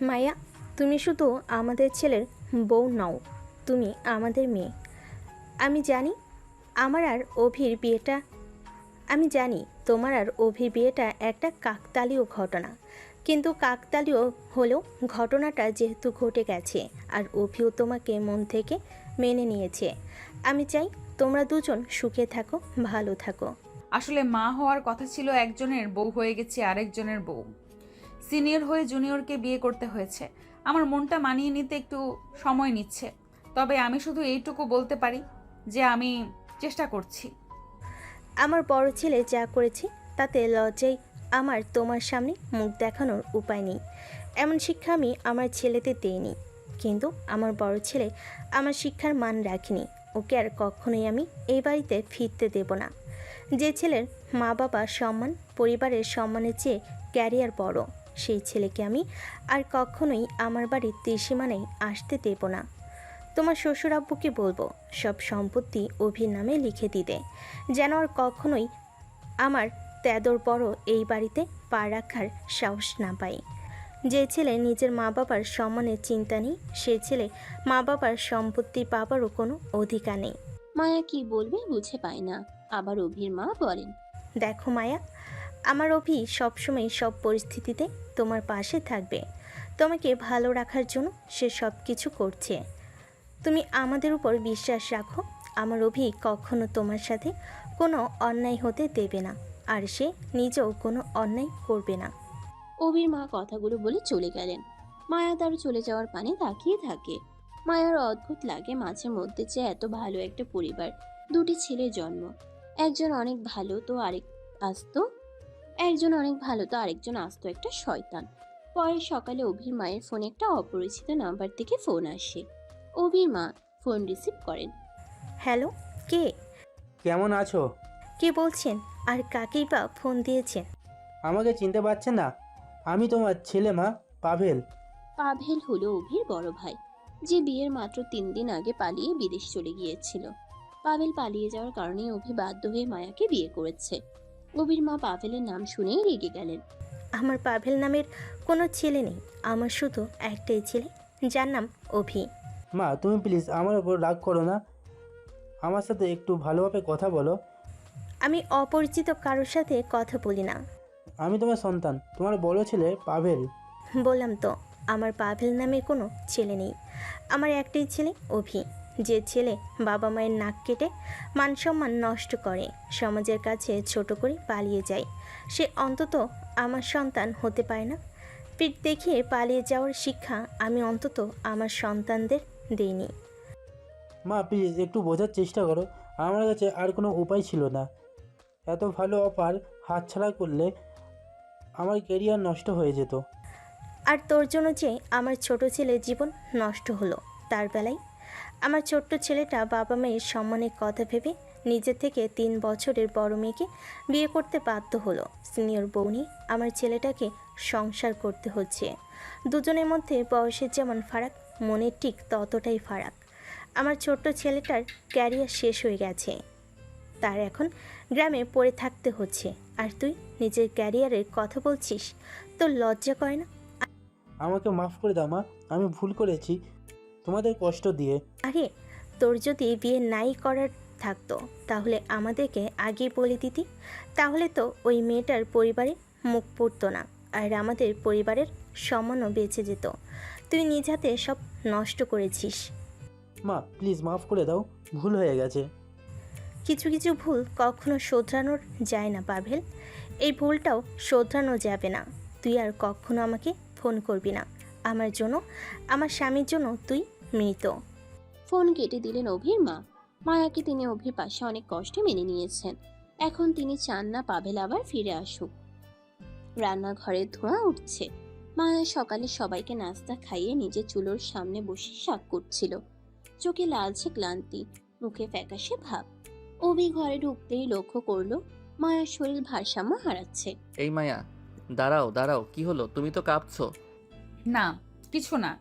মায়া, তুমি শুধু আমাদের ছেলের বউ নও, তুমি আমাদের মেয়ে। আমি জানি আমার আর অভির বিয়েটা আমি জানি তোমার আর অভির বিয়েটা একটা কাকতালীয় ঘটনা, কিন্তু কাকতালীয় হলেও ঘটনাটা যেহেতু ঘটে গেছে আর অভিও তোমাকে মন থেকে মেনে নিয়েছে, আমি চাই তোমরা দুজন সুখে থাকো, ভালো থাকো। আসলে মা হওয়ার কথা ছিল একজনের, বউ হয়ে গেছি আরেকজনের বউ। সিনিয়র হয়ে জুনিয়রকে বিয়ে করতে হয়েছে। আমার মনটা মানিয়ে নিতে একটু সময় নিচ্ছে। তবে আমি শুধু এইটুকু বলতে পারি যে আমি চেষ্টা করছি। আমার বড় ছেলে যা করেছে তাতে লজ্জায় আমার তোমার সামনে মুখ দেখানোর উপায় নেই। এমন শিক্ষা আমি আমার ছেলেদের দেইনি, কিন্তু আমার বড় ছেলে আমার শিক্ষার মান রাখেনি। ওকে আর কখনোই আমি এই বাড়িতে ফিরতে দেব না। যে ছেলের মা বাবা সম্মান, পরিবারের সম্মানের চেয়ে ক্যারিয়ার বড়, সেই ছেলেকে আমি আর কখনোই আমার বাড়ির ত্রিসীমানায় আসতে দেব না। তোমার শ্বশুর আব্বুকে বলবো সব সম্পত্তি অভির নামে লিখে দিতে, যেন আর কখনোই আমার তেদর বড় এই বাড়িতে পা রাখার সাহস না পাই। যে ছেলে নিজের মা বাবার সম্মানের চিন্তা নেই, সে ছেলে মা বাবার সম্পত্তি পাবারও কোনো অধিকার নেই। মায়া কি বলবে বুঝে পায় না। আবার অভির মা বলেন, দেখো মায়া, আমার অভি সবসময় সব পরিস্থিতিতে তোমার পাশে থাকবে। তোমাকে ভালো রাখার জন্য সে সব কিছু করছে। তুমি আমাদের উপর বিশ্বাস রাখো। আমার অভি কখনো তোমার সাথে কোনো অন্যায় হতে দেবে না, আর সে নিজেও কোনো অন্যায় করবে না। অভির মা কথাগুলো বলে চলে গেলেন। মায়া তার চলে যাওয়ার পানে তাকিয়ে থাকে। মায়ার অদ্ভুত লাগে মাঝে মধ্যে যে এত ভালো একটা পরিবার, দুটি ছেলের জন্ম, একজন অনেক ভালো তো আরেকজন আস্ত একটা শয়তান। পরের সকালে অভির মায়ের ফোনে একটা অপরিচিত নাম্বার থেকে ফোন আসে। অভির মা ফোন রিসিভ করেন। হ্যালো, কে? কেমন আছো? কে বলছেন আর কাকেই বা ফোন দিয়েছেন? আমাকে চিনতে পারছেন না? আমি তোমার ছেলে মা, পাভেল। পাভেল হলো অভির বড় ভাই, যে বিয়ের মাত্র 3 দিন আগে পালিয়ে বিদেশ চলে গিয়েছিল। পাভেল পালিয়ে যাওয়ার কারণে অভি বাধ্য হয়ে মায়াকে বিয়ে করেছে। অভির মা পাভেলের নাম শুনেই রেগে গেলেন। আমার পাভেল নামের কোনো ছেলে নেই, আমার শুধু একটাই ছেলে, যার নাম অভি। মা, তুমি প্লিজ আমার ওপর রাগ করো না, আমার সাথে একটু ভালোভাবে কথা বলো। আমি অপরিচিত কারোর সাথে কথা বলি না। আমি তোমার সন্তান, তোমার বড় ছেলে পাভেল। বললাম তো, আমার পাভেল নামে কোনো ছেলে নেই, আমার একটাই ছেলে অভি। যে ছেলে বাবা মায়ের নাক কেটে মান সম্মান নষ্ট করে, সমাজের কাছে ছোট করে পালিয়ে যায়, সে অন্তত আমার সন্তান হতে পারে না। পিঠ দেখিয়ে পালিয়ে যাওয়ার শিক্ষা আমি অন্তত আমার সন্তানদের দিইনি। মা প্লিজ একটু বোঝার চেষ্টা করো, আমার কাছে আর কোনো উপায় ছিল না। এত ভালো অফার হাতছাড়া করলে আমার ক্যারিয়ার নষ্ট হয়ে যেত। আর তোর জন্য যে আমার ছোট ছেলের জীবন নষ্ট হলো, তার বেলায় আমার ছোট্ট ছেলেটা বাবা মায়ের সম্মানের কথা ভেবে নিজে থেকে 3 বছরের বড় মেয়েকে বিয়ে করতে বাধ্য হলো। সিনিয়র বউ নিয়ে আমার ছেলেটাকে সংসার করতে হচ্ছে। দুজনের মধ্যে বয়সের যেমন ফারাক, মনের ঠিক ততটাই ফারাক। আমার ছোট্ট ছেলেটার ক্যারিয়ার শেষ হয়ে গেছে, তার এখন গ্রামে পড়ে থাকতে হচ্ছে, আর তুই নিজের ক্যারিয়ারের কথা বলছিস? তোর লজ্জা করে না? আমাকে মাফ করে দাও মা, আমি ভুল করেছি তোমাদের কষ্ট দিয়ে। আরে, তোর যদি বিয়ে নাই করার থাকতো তাহলে আমাদেরকে আগেই বলে দিতি, তাহলে তো ওই মেয়েটার পরিবারে মুখ পড়তো না, আর আমাদের পরিবারের সম্মানও বেঁচে যেত। তুই নিজ হাতে সব নষ্ট করেছিস। মা প্লিজ মাফ করে দাও, ভুল হয়ে গেছে। কিছু কিছু ভুল কখনো শোধরানোর যায় না পাভেল, এই ভুলটাও শোধরানো যাবে না। তুই আর কখনো আমাকে ফোন করবি না। আমার জন্য, আমার স্বামীর জন্য তুই মৃত। ফোন কেটে দিলেন অভির মা। মায়াকে তিনি অভির পাশে অনেক কষ্টে মেনে নিয়েছেন। এখন তিনি চান না পাভেল আবার ফিরে আসুক। রান্নাঘরে ধোঁয়া উঠছে। মায়া সকালে সবাইকে নাস্তা খাইয়ে নিজে চুলোর সামনে বসে শাক করছিল। চোখে লালচে ক্লান্তি, মুখে ফ্যাকাশে ভাব। অভি ঘরে ঢুকতেই লক্ষ্য করলো মায়ার শরীর ভারসাম্য হারাচ্ছে। এই মায়া, দাঁড়াও দাঁড়াও, কি হলো? তুমি তো কাঁপছো। না, কিছু না,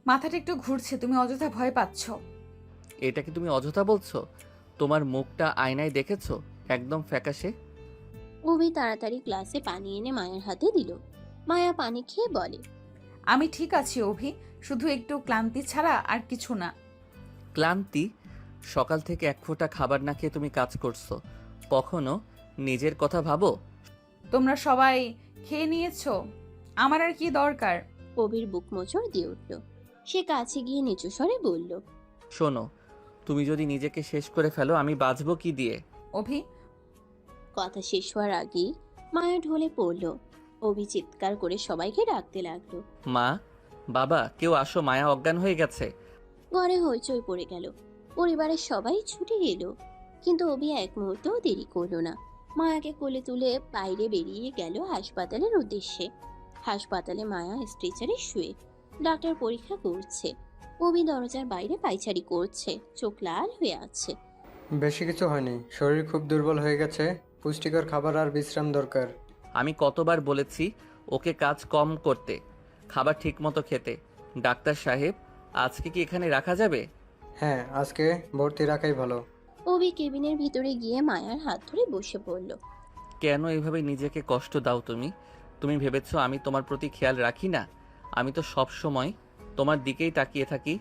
মাথাটা একটু ঘুরছে। তুমি অযথা ভয় পাচ্ছ। এটা কি তুমি অযথা বলছো? তোমার মুখটা আয়নায় দেখেছো? একদম ফ্যাকাশে। অভি তাড়াতাড়ি গ্লাসে পানি এনে মায়ের হাতে দিল। মায়া পানি খেয়ে বলে, আমি ঠিক আছি অভি, শুধু একটু ক্লান্তি ছাড়া আর কিছু না। ক্লান্তি? সকাল থেকে এক ফোঁটা খাবার না খেয়ে তুমি কাজ করছো, কখনো নিজের কথা ভাবো? তোমরা সবাই খেয়ে নিয়েছো? আমার আর কি দরকার? অভির বুক মোচড় দিয়ে উঠল। সে কাছে গিয়ে নিচু স্বরে বলল, শোনো, তুমি যদি নিজেকে শেষ করে ফেলো আমি বাঁচবো কি দিয়ে? অভি, কথা শেষ হওয়ার আগেই মায়া ঢলে পড়ল। অভি চিৎকার করে সবাইকে ডাকতে লাগলো। মা, বাবা, কেউ আসো, মায়া অজ্ঞান হয়ে গেছে। ঘরে হইচই পড়ে গেল। পরিবারের সবাই ছুটে এলো, কিন্তু অভি এক মুহূর্তও দেরি করলো না। মায়াকে কোলে তুলে বাইরে বেরিয়ে গেল হাসপাতালের উদ্দেশ্যে। হাসপাতালে মায়া স্ট্রেচারে শুয়ে ডাক্তার পরীক্ষা করছে। অভি দরজার বাইরে পায়চারি করছে, চোখ লাল হয়ে আছে। বেশি কিছু হয়নি, শরীর খুব দুর্বল হয়ে গেছে, পুষ্টিকর খাবার আর বিশ্রাম দরকার। আমি কতবার বলেছি ওকে কাজ কম করতে, খাবার ঠিক মতো খেতে। ডাক্তার সাহেব, আজকে কি এখানে রাখা যাবে? হ্যাঁ, আজকে ভর্তি রাখাই ভালো। অভি কেবিনের ভিতরে গিয়ে মায়ার হাত ধরে বসে পড়ল। কেন এভাবে নিজেকে কষ্ট দাও তুমি? তুমি ভেবেছো আমি তোমার প্রতি খেয়াল রাখি না? আমি তো সব সময় তোমার দিকেই তাকিয়ে থাকি।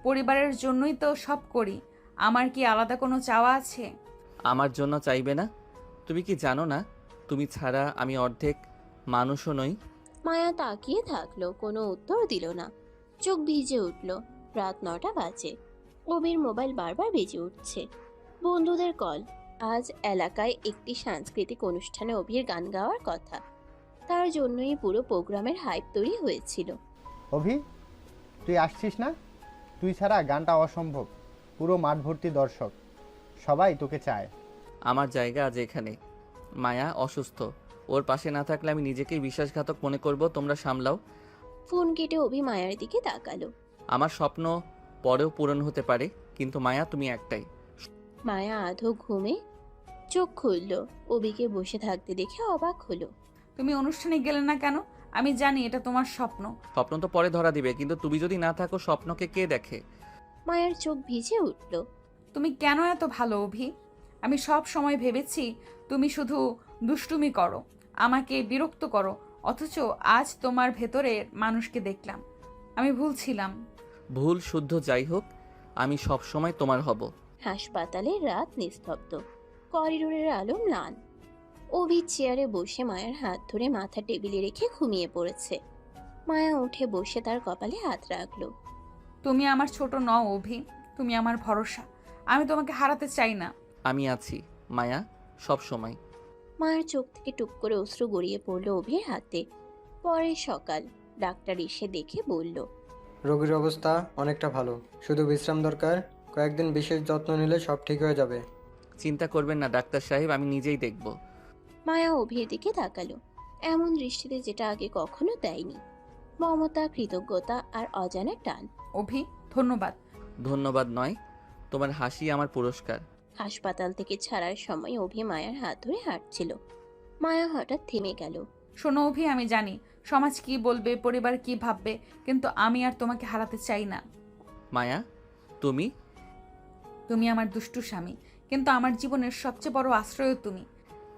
পরিবারের জন্যই তো সব করি। আমার কি আলাদা কোনো চাওয়া আছে? আমার জন্য চাইবে না? তুমি কি জানো না তুমি ছাড়া আমি অর্ধেক মানুষও নই? মায়া তাকিয়ে থাকলো, কোনো উত্তর দিল না। চোখ ভিজে উঠল। রাত 9টা বাজে। অভির মোবাইল বারবার বেজে উঠছে। বন্ধুদের কল। আজ এলাকায় একটি সাংস্কৃতিক অনুষ্ঠানে অভির গান গাওয়ার কথা। তার জন্যই পুরো প্রোগ্রামের হাইপ তৈরি হয়েছিল। অভি, তুই আসছিস না? তুই ছাড়া গানটা অসম্ভব। পুরো মাঠ ভর্তি দর্শক, সবাই তোকে চায়। আমার জায়গা আজ এখানে। মায়া অসুস্থ, ওর পাশে না থাকলে আমি নিজেকেই বিশ্বাসঘাতক মনে করব। তোমরা সামলাও। ফোন কেটে অভি মায়ার দিকে তাকালো। আমার স্বপ্ন পরেও পূরণ হতে পারে, কিন্তু মায়া তুমি একটাই। মায়া আধো ঘুমে চোখ খুলল। অভিকে বসে থাকতে দেখে অবাক হলো। তুমি অনুষ্ঠানে গেলে না কেন? আমি জানি এটা তোমার স্বপ্ন। স্বপ্ন তো পরে ধরা দিবে, কিন্তু তুমি যদি না থাকো স্বপ্নকে কে দেখে? মায়ার চোখ ভিজে উঠল। তুমি কেন এত ভালো অভি? আমি সব সময় ভেবেছি তুমি শুধু দুষ্টুমি করো, আমাকে বিরক্ত করো, অথচ আজ তোমার ভেতরের মানুষকে দেখলাম। আমি ভুল ছিলাম। ভুল শুদ্ধ যাই হোক, আমি সব সময় তোমার হব। হাসপাতালে রাত নিস্তব্ধ। করিডোরের আলো ম্লান। অভি চেয়ারে বসে মায়ের হাত ধরে মাথা টেবিলে রেখে ঘুমিয়ে পড়েছে। মায়া উঠে বসে তার কপালে হাত রাখলো। তুমি আমার ছোট নও অভি, তুমি আমার ভরসা। আমি তোমাকে হারাতে চাই না। আমি আছি মায়া, সব সময়। মায়ের চোখ থেকে টুক করে অশ্রু গড়িয়ে পড়ল অভির হাতে। পরে সকাল, ডাক্তার এসে দেখে বলল, রোগীর অবস্থা অনেকটা ভালো, শুধু বিশ্রাম দরকার। কয়েকদিন বিশেষ যত্ন নিলে সব ঠিক হয়ে যাবে। চিন্তা করবেন না ডাক্তার সাহেব, আমি নিজেই দেখব। মায়া অভির দিকে তাকালো, এমন দৃষ্টিতে যেটা আগে কখনো দেয়নি। মমতা, কৃতজ্ঞতা আর অজানা টান। অভি, ধন্যবাদ। ধন্যবাদ নয়, তোমার হাসি আমার পুরস্কার। হাসপাতাল থেকে ছাড়ার সময় অভি মায়ার হাত ধরে হাঁটছিল। মায়া হঠাৎ থেমে গেল। শোনো অভি, আমি জানি সমাজ কি বলবে, পরিবার কি ভাববে, কিন্তু আমি আর তোমাকে হারাতে চাই না। মায়া, তুমি তুমি আমার দুষ্টু স্বামী, কিন্তু আমার জীবনের সবচেয়ে বড় আশ্রয় তুমি।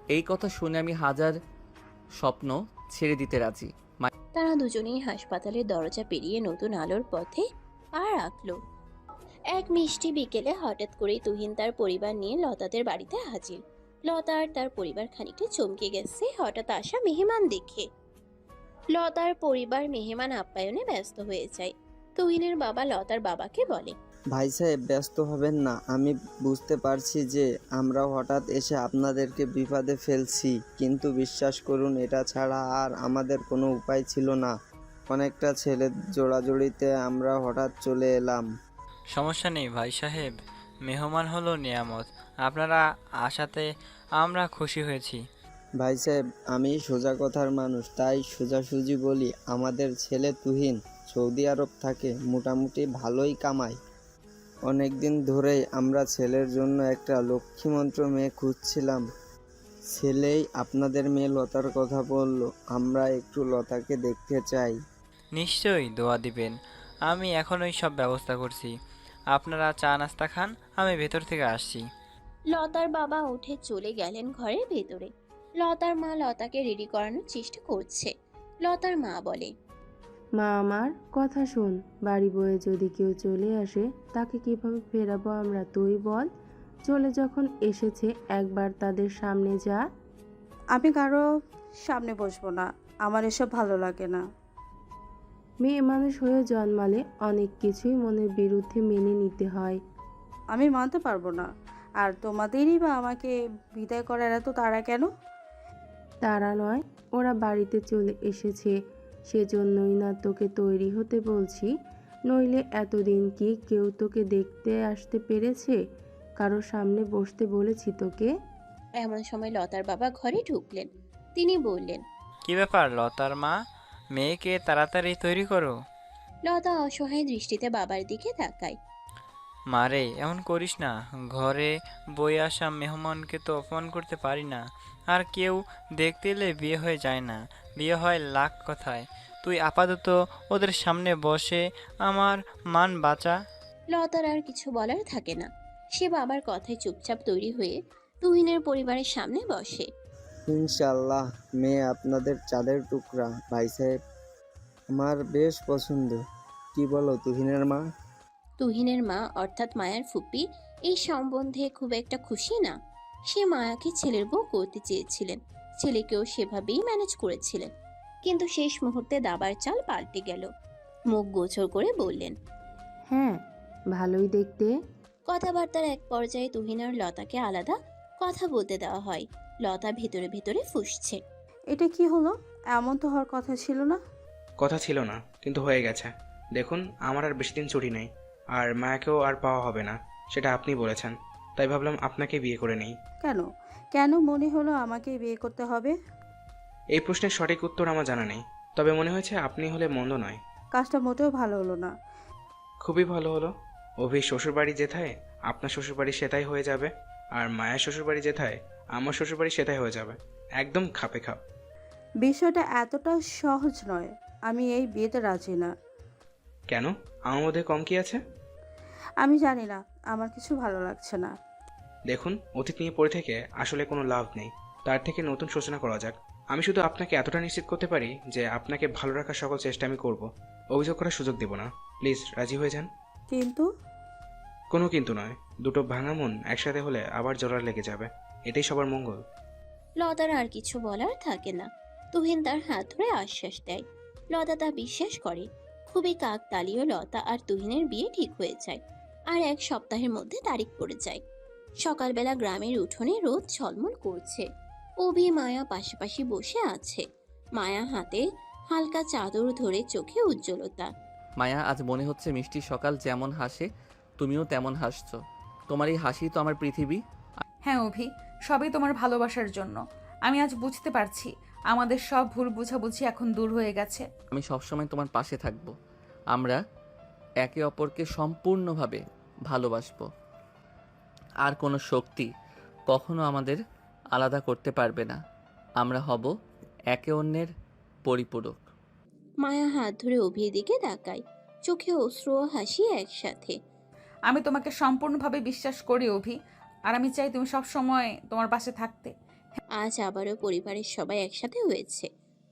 এই কথা শুনে আমি হাজার স্বপ্ন ছেড়ে দিতে রাজি। তারা দুজনেই হাসপাতালের দরজা পেরিয়ে নতুন আলোর পথে পা রাখলো। এক মিষ্টি বিকেলে হঠাৎ করেই তুহিন তার পরিবার নিয়ে লতাদের বাড়িতে হাজির। লতা আর তার পরিবার খানিকটা চমকে গেছে হঠাৎ আসা মেহমান দেখে। লতার পরিবার মেহমান আপ্যায়নে ব্যস্ত হয়ে যায়। তুহিনের বাবা লতার বাবাকে বলে, ভাই সাহেব, ব্যস্ত হবেন না। আমি বুঝতে পারছি যে আমরা হঠাৎ এসে আপনাদেরকে বিপদে ফেলছি, কিন্তু বিশ্বাস করুন এটা ছাড়া আর আমাদের কোনো উপায় ছিল না। অনেকটা ছেলের জোড়াজুড়িতে আমরা হঠাৎ চলে এলাম। সমস্যা নেই ভাই সাহেব, মেহমান হলো নিয়ামত, আপনারা আসাতে আমরা খুশি হয়েছি। ভাই সাহেব, আমি সোজা কথার মানুষ, তাই সোজাসুজি বলি। আমাদের ছেলে তুহিন সৌদি আরব থাকে, মোটামুটি ভালোই কামায়। অনেক দিন ধরেই আমরা ছেলের জন্য একটা লক্ষ্মীমন্ত্র মেয়ে খুঁজছিলাম। ছেলেই আপনাদের মেয়ে লতার কথা বলল। আমরা একটু লতাকে দেখতে চাই। নিশ্চয়ই দোয়া দিবেন, আমি এখনই সব ব্যবস্থা করছি। আপনারা চা নাস্তা খান, আমি ভেতর থেকে আসছি। লতার বাবা উঠে চলে গেলেন ঘরের ভেতরে। লতার মা লতাকে রেডি করানোর চেষ্টা করছে। লতার মা বলে, মা আমার কথা শোন, বাড়ি বয়ে যদি কেউ চলে আসে তাকে কিভাবে ফেরাবো আমরা, তুই বল। চলে যখন এসেছে একবার তাদের সামনে যা। আমি কারো সামনে বসবো না, আমার এসব ভালো লাগে না। মেয়ে মানুষ হয়ে জন্মালে অনেক কিছুই মনের বিরুদ্ধে মেনে নিতে হয়। আমি মানতে পারবো না। আর তোমাদেরই বা আমাকে বিদায় করার এত তাড়া কেন? তারা নয়, ওরা বাড়িতে চলে এসেছে, সেজন্যই না তোকে তৈরি হতে বলছি। নইলে এতদিন কি কেউ তোকে দেখতে আসতে পেরেছে? কারো সামনে বসতে বলেছি তোকে? এমন সময় লতার বাবা ঘরে ঢুকলেন। তিনি বললেন, কি ব্যাপার লতার মা, মেয়েকে তাড়াতাড়ি তৈরি করো। লতা অসহায় দৃষ্টিতে বাবার দিকে তাকায়। মারে এমন করিস না, ঘরে বই আসা মেহমানকে তো অপমান করতে পারি না। আর কেউ দেখতে এলে বিয়ে হয়ে যায় না, বিয়ে হয় লাখ কথায়। তুই আপাতত ওদের সামনে বসে আমার মান বাঁচা। লতার আর কিছু বলার থাকে না। সে বাবার কথায় চুপচাপ তৈরি হয়ে তুহিনের পরিবারের সামনে বসে। ইনশাল্লাহ মেয়ে আপনাদের চাঁদের টুকরা ভাই সাহেব, আমার বেশ পছন্দ। কি বলো তুহিনের মা? তুহিনের মা অর্থাৎ মায়ার ফুপি এই সম্বন্ধে খুব একটা খুশি না। সে মায়াকে ছেলের বউ করতে চেয়েছিলেন, ছেলেকেও সেভাবেই ম্যানেজ করেছিলেন। কিন্তু শেষ মুহূর্তে দাবার চাল পাল্টে গেল। মুখ গোচর করে বললেন, হ্যাঁ, ভালোই দেখতে। কথাবার্তার এক পর্যায়ে তুহিন আর লতাকে আলাদা কথা বলতে দেওয়া হয়। লতা ভেতরে ভেতরে ফুঁসছে। এটা কি হলো? এমন তো হওয়ার কথা ছিল না। কথা ছিল না, কিন্তু হয়ে গেছে। দেখুন, আমার আর বেশি দিন ছুটি নেই, আর মায়াকেও আর পাওয়া হবে না, সেটা আপনি বলেছেন। তাই ভাবলাম আপনাকে বিয়ে করে নেই। কেন কেন মনে হলো আমাকে বিয়ে করতে হবে? এই প্রশ্নের সঠিক উত্তর আমার জানা নেই, তবে মনে হয়েছে আপনি হলে মন্দ নয়। কাজটা মোটেও ভালো হলো না। খুবই ভালো হলো। অভির শ্বশুরবাড়ি যেথায় আপনার শ্বশুরবাড়ি সেটাই হয়ে যাবে, আর মায়ের শ্বশুরবাড়ি যেথায় আমার শ্বশুরবাড়ি সেটাই হয়ে যাবে। একদম খাপে খাপ। বিষয়টা এতটা সহজ নয়। আমি এই বিয়েতে রাজি না। কেন? আমার মধ্যে কম কি আছে? আমি জানি না, আমার কিছু ভালো লাগছে না। দেখুন, অতীত নিয়ে পড়ে থেকে আসলে কোনো লাভ নেই। তার থেকে নতুন সূচনা করা যাক। আমি শুধু আপনাকে এতটা নিশ্চিত করতে পারি যে আপনাকে ভালো রাখার সকল চেষ্টা আমি করব। অভিযোগ করার সুযোগ দেব না। প্লিজ রাজি হয়ে যান। কিন্তু কোনো কিন্তু নয়। দুটো ভাঙা মন একসাথে হলে আবার জোড়া লেগে যাবে। এটাই সবার মঙ্গল। লতার আর কিছু বলার থাকে না। তুহিন তার হাত ধরে আশ্বাস দেয়। লতা তা বিশ্বাস করে। খুবই কাকতালীয় লতা আর তুহিনের বিয়ে ঠিক হয়ে যায়। আর এক সপ্তাহের মধ্যে তারিখ পড়ে যায়। সকালবেলা গ্রামের উঠোনে রোদ ঝলমল করছে। অভি মায়া পাশাপাশি বসে আছে। মায়া হাতে হালকা চাদর ধরে, চোখে উজ্জ্বলতা। মায়া, আজ মনে হচ্ছে মিষ্টি সকাল যেমন হাসে তুমিও তেমন হাসছো। তোমার এই হাসি তো আমার পৃথিবী। হ্যাঁ অভি, সবই তোমার ভালোবাসার জন্য। আমি আজ বুঝতে পারছি আমাদের সব ভুল বোঝাবুঝি এখন দূর হয়ে গেছে। আমি সবসময় তোমার পাশে থাকবো। আমরা একে অপরকে সম্পূর্ণভাবে ভালোবাসবো। আর কোনো শক্তি কখনো আমাদের আলাদা করতে পারবে না। আমরা হব একে অন্যের পরিপূরক। মায়া হাত ধরে অভির দিকে তাকায়, চোখে অশ্রু ও হাসি একসাথে। আমি তোমাকে সম্পূর্ণভাবে বিশ্বাস করি অভি, আর আমি চাই তুমি সব সময় তোমার পাশে থাকতে। আজ আবারও পরিবারের সবাই একসাথে হয়েছে।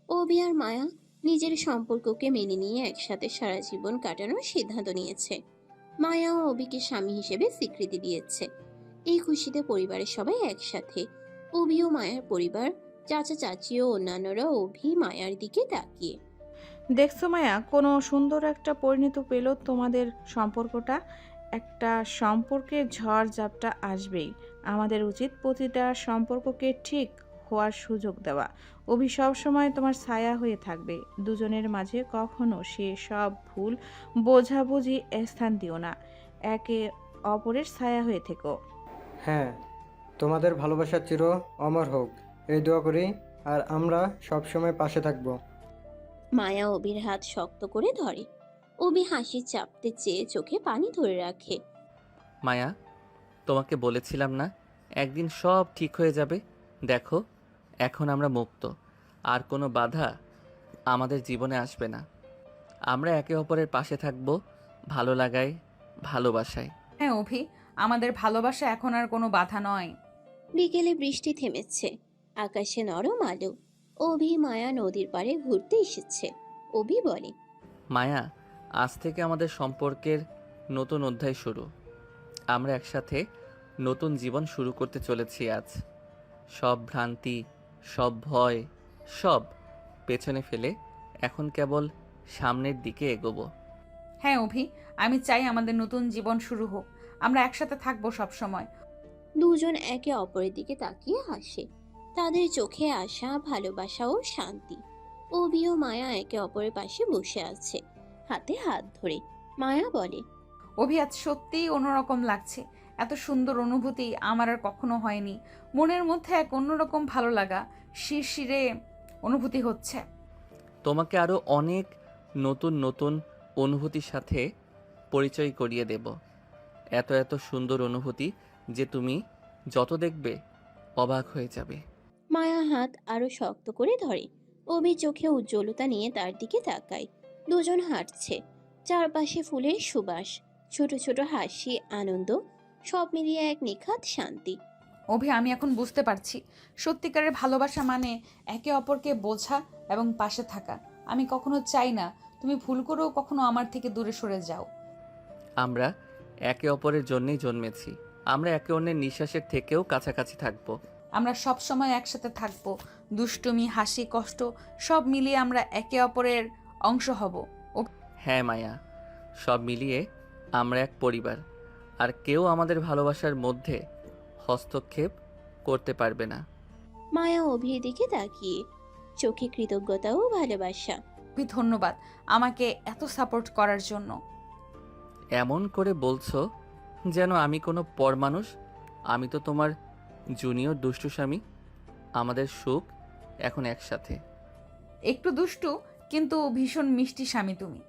অভি আর মায়া নিজের সম্পর্ককে মেনে নিয়ে একসাথে সারা জীবন কাটানোর সিদ্ধান্ত নিয়েছে। মায়া ও অভিকে স্বামী হিসেবে স্বীকৃতি দিয়েছে। এই খুশিতে পরিবারের সবাই একসাথে। অভি ও মায়ার পরিবার, চাচা চাচি ও অন্যান্যরা অভি মায়ার দিকে তাকিয়ে। দেখছো মায়া, কোনো সুন্দর একটা পরিণত পেল তোমাদের সম্পর্কটা। একটা সম্পর্কের ঝড় ঝাপটা আসবেই। আমাদের উচিত প্রতিটা সম্পর্ককে ঠিক হওয়ার সুযোগ দেওয়া। অভি সবসময় তোমার ছায়া হয়ে থাকবে। দুজনের মাঝে কখনো সে সব ভুল বোঝাবুঝি স্থান দিও না। একে অপরের ছায়া হয়ে থেকো। হ্যাঁ, তোমাদের ভালোবাসা চির অমর হোক, এই দোয়া করি। আর আমরা সব সময় পাশে থাকব। মায়া অভির হাত শক্ত করে ধরে। অভি হাসি চাপতে চেয়ে চোখে পানি ধরে রাখে। মায়া, তোমাকে বলেছিলাম না একদিন সব ঠিক হয়ে যাবে। দেখো, এখন আমরা মুক্ত। আর কোনো বাধা আমাদের জীবনে আসবে না। আমরা একে অপরের পাশে থাকব, ভালো লাগায়, ভালোবাসায়। হ্যাঁ অভি, আমাদের ভালোবাসা এখন আর কোনো বাধা নয়। বিকেলে বৃষ্টি থেমেছে। আকাশে নরম আলো। অভি মায়া নদীর পাড়ে ঘুরতে এসেছে। অভি বলে, মায়া, আজ থেকে আমাদের সম্পর্কের নতুন অধ্যায় শুরু। আমরা একসাথে নতুন জীবন শুরু করতে চলেছি আজ। সব ভ্রান্তি, সব ভয়, সব পেছনে ফেলে এখন কেবল সামনের দিকে এগোবো। হ্যাঁ অভি, আমি চাই আমাদের নতুন জীবন শুরু হোক। আমরা একসাথে থাকবো সব সময়। দুজন একে অপরের দিকে তাকিয়ে হাসে। তাদের চোখে আসা ভালোবাসা ও শান্তি। অভি ও মায়া একে অপরের পাশে বসে আছে, হাতে হাত ধরে। মায়া বলে, অভি আজ সত্যিই অন্যরকম লাগছে। এত সুন্দর অনুভূতি আমার আর কখনো হয়নি। মনের মধ্যে এক অন্যরকম ভালো লাগা শিরশিরে অনুভূতি হচ্ছে। তোমাকে আরও অনেক নতুন নতুন অনুভূতির সাথে পরিচয় করিয়ে দেব। এত এত সুন্দর অনুভূতি যে তুমি যত দেখবে অবাক হয়ে যাবে। মায়া হাত আরো শক্ত করে ধরে। অভি চোখে উজ্জ্বলতা নিয়ে তার দিকে তাকায়। দুজন হাঁটছে, চারপাশে ফুলের সুবাস, ছোট ছোট হাসি, আনন্দ, সব মিলিয়ে এক নিখাত শান্তি। অভি, আমি এখন বুঝতে পারছি সত্যিকারের ভালোবাসা মানে একে অপরকে বোঝা এবং পাশে থাকা। আমি কখনো চাই না তুমি ভুল করেও কখনো আমার থেকে দূরে সরে যাও। আমরা একে অপরের জন্যই জন্মেছি। আমরা একে অন্যের নিঃশ্বাসের থেকেও কাছাকাছি থাকবো। আমরা সব সময় একসাথে থাকবো। দুষ্টুমি, হাসি, কষ্ট সব মিলিয়ে আমরা একে অপরের অংশ হব। হ্যাঁ মায়া, সব মিলিয়ে আমরা এক পরিবার। আর কেউ আমাদের ভালোবাসার মধ্যে হস্তক্ষেপ করতে পারবে না। মায়া অভির দিকে তাকিয়ে, চোখে কৃতজ্ঞতা ও ভালোবাসা। ধন্যবাদ আমাকে এত সাপোর্ট করার জন্য। এমন করে বলছো যেন আমি কোনো পর মানুষ। আমি তো তোমার জুনিয়র দুষ্টু স্বামী। আমাদের সুখ এখন একসাথে। একটু দুষ্টু কিন্তু ভীষণ মিষ্টি স্বামী তুমি।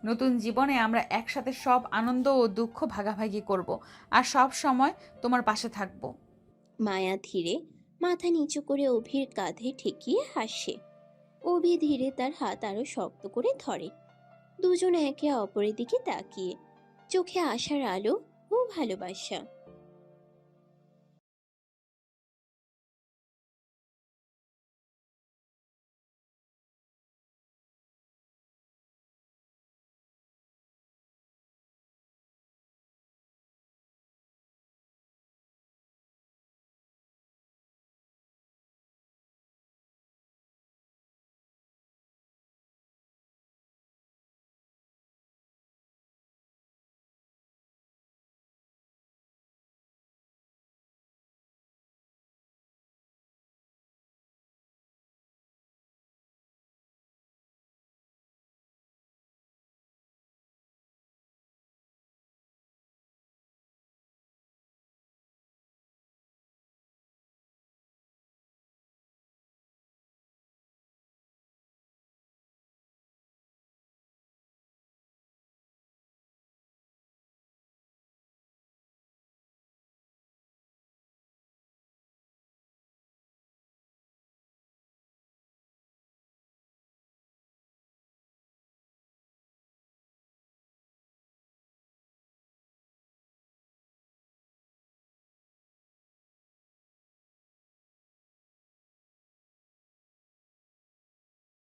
নতুন জীবনে আমরা একসাথে সব আনন্দ ও দুঃখ ভাগাভাগি করব আর সব সময় তোমার পাশে থাকব। মায়া ধীরে মাথা নিচু করে অভির কাঁধে ঠেকিয়ে হাসে। অভি ধীরে তার হাত আরো শক্ত করে ধরে। দুজন একে অপরের দিকে তাকিয়ে, চোখে আশার আলো ও ভালোবাসা।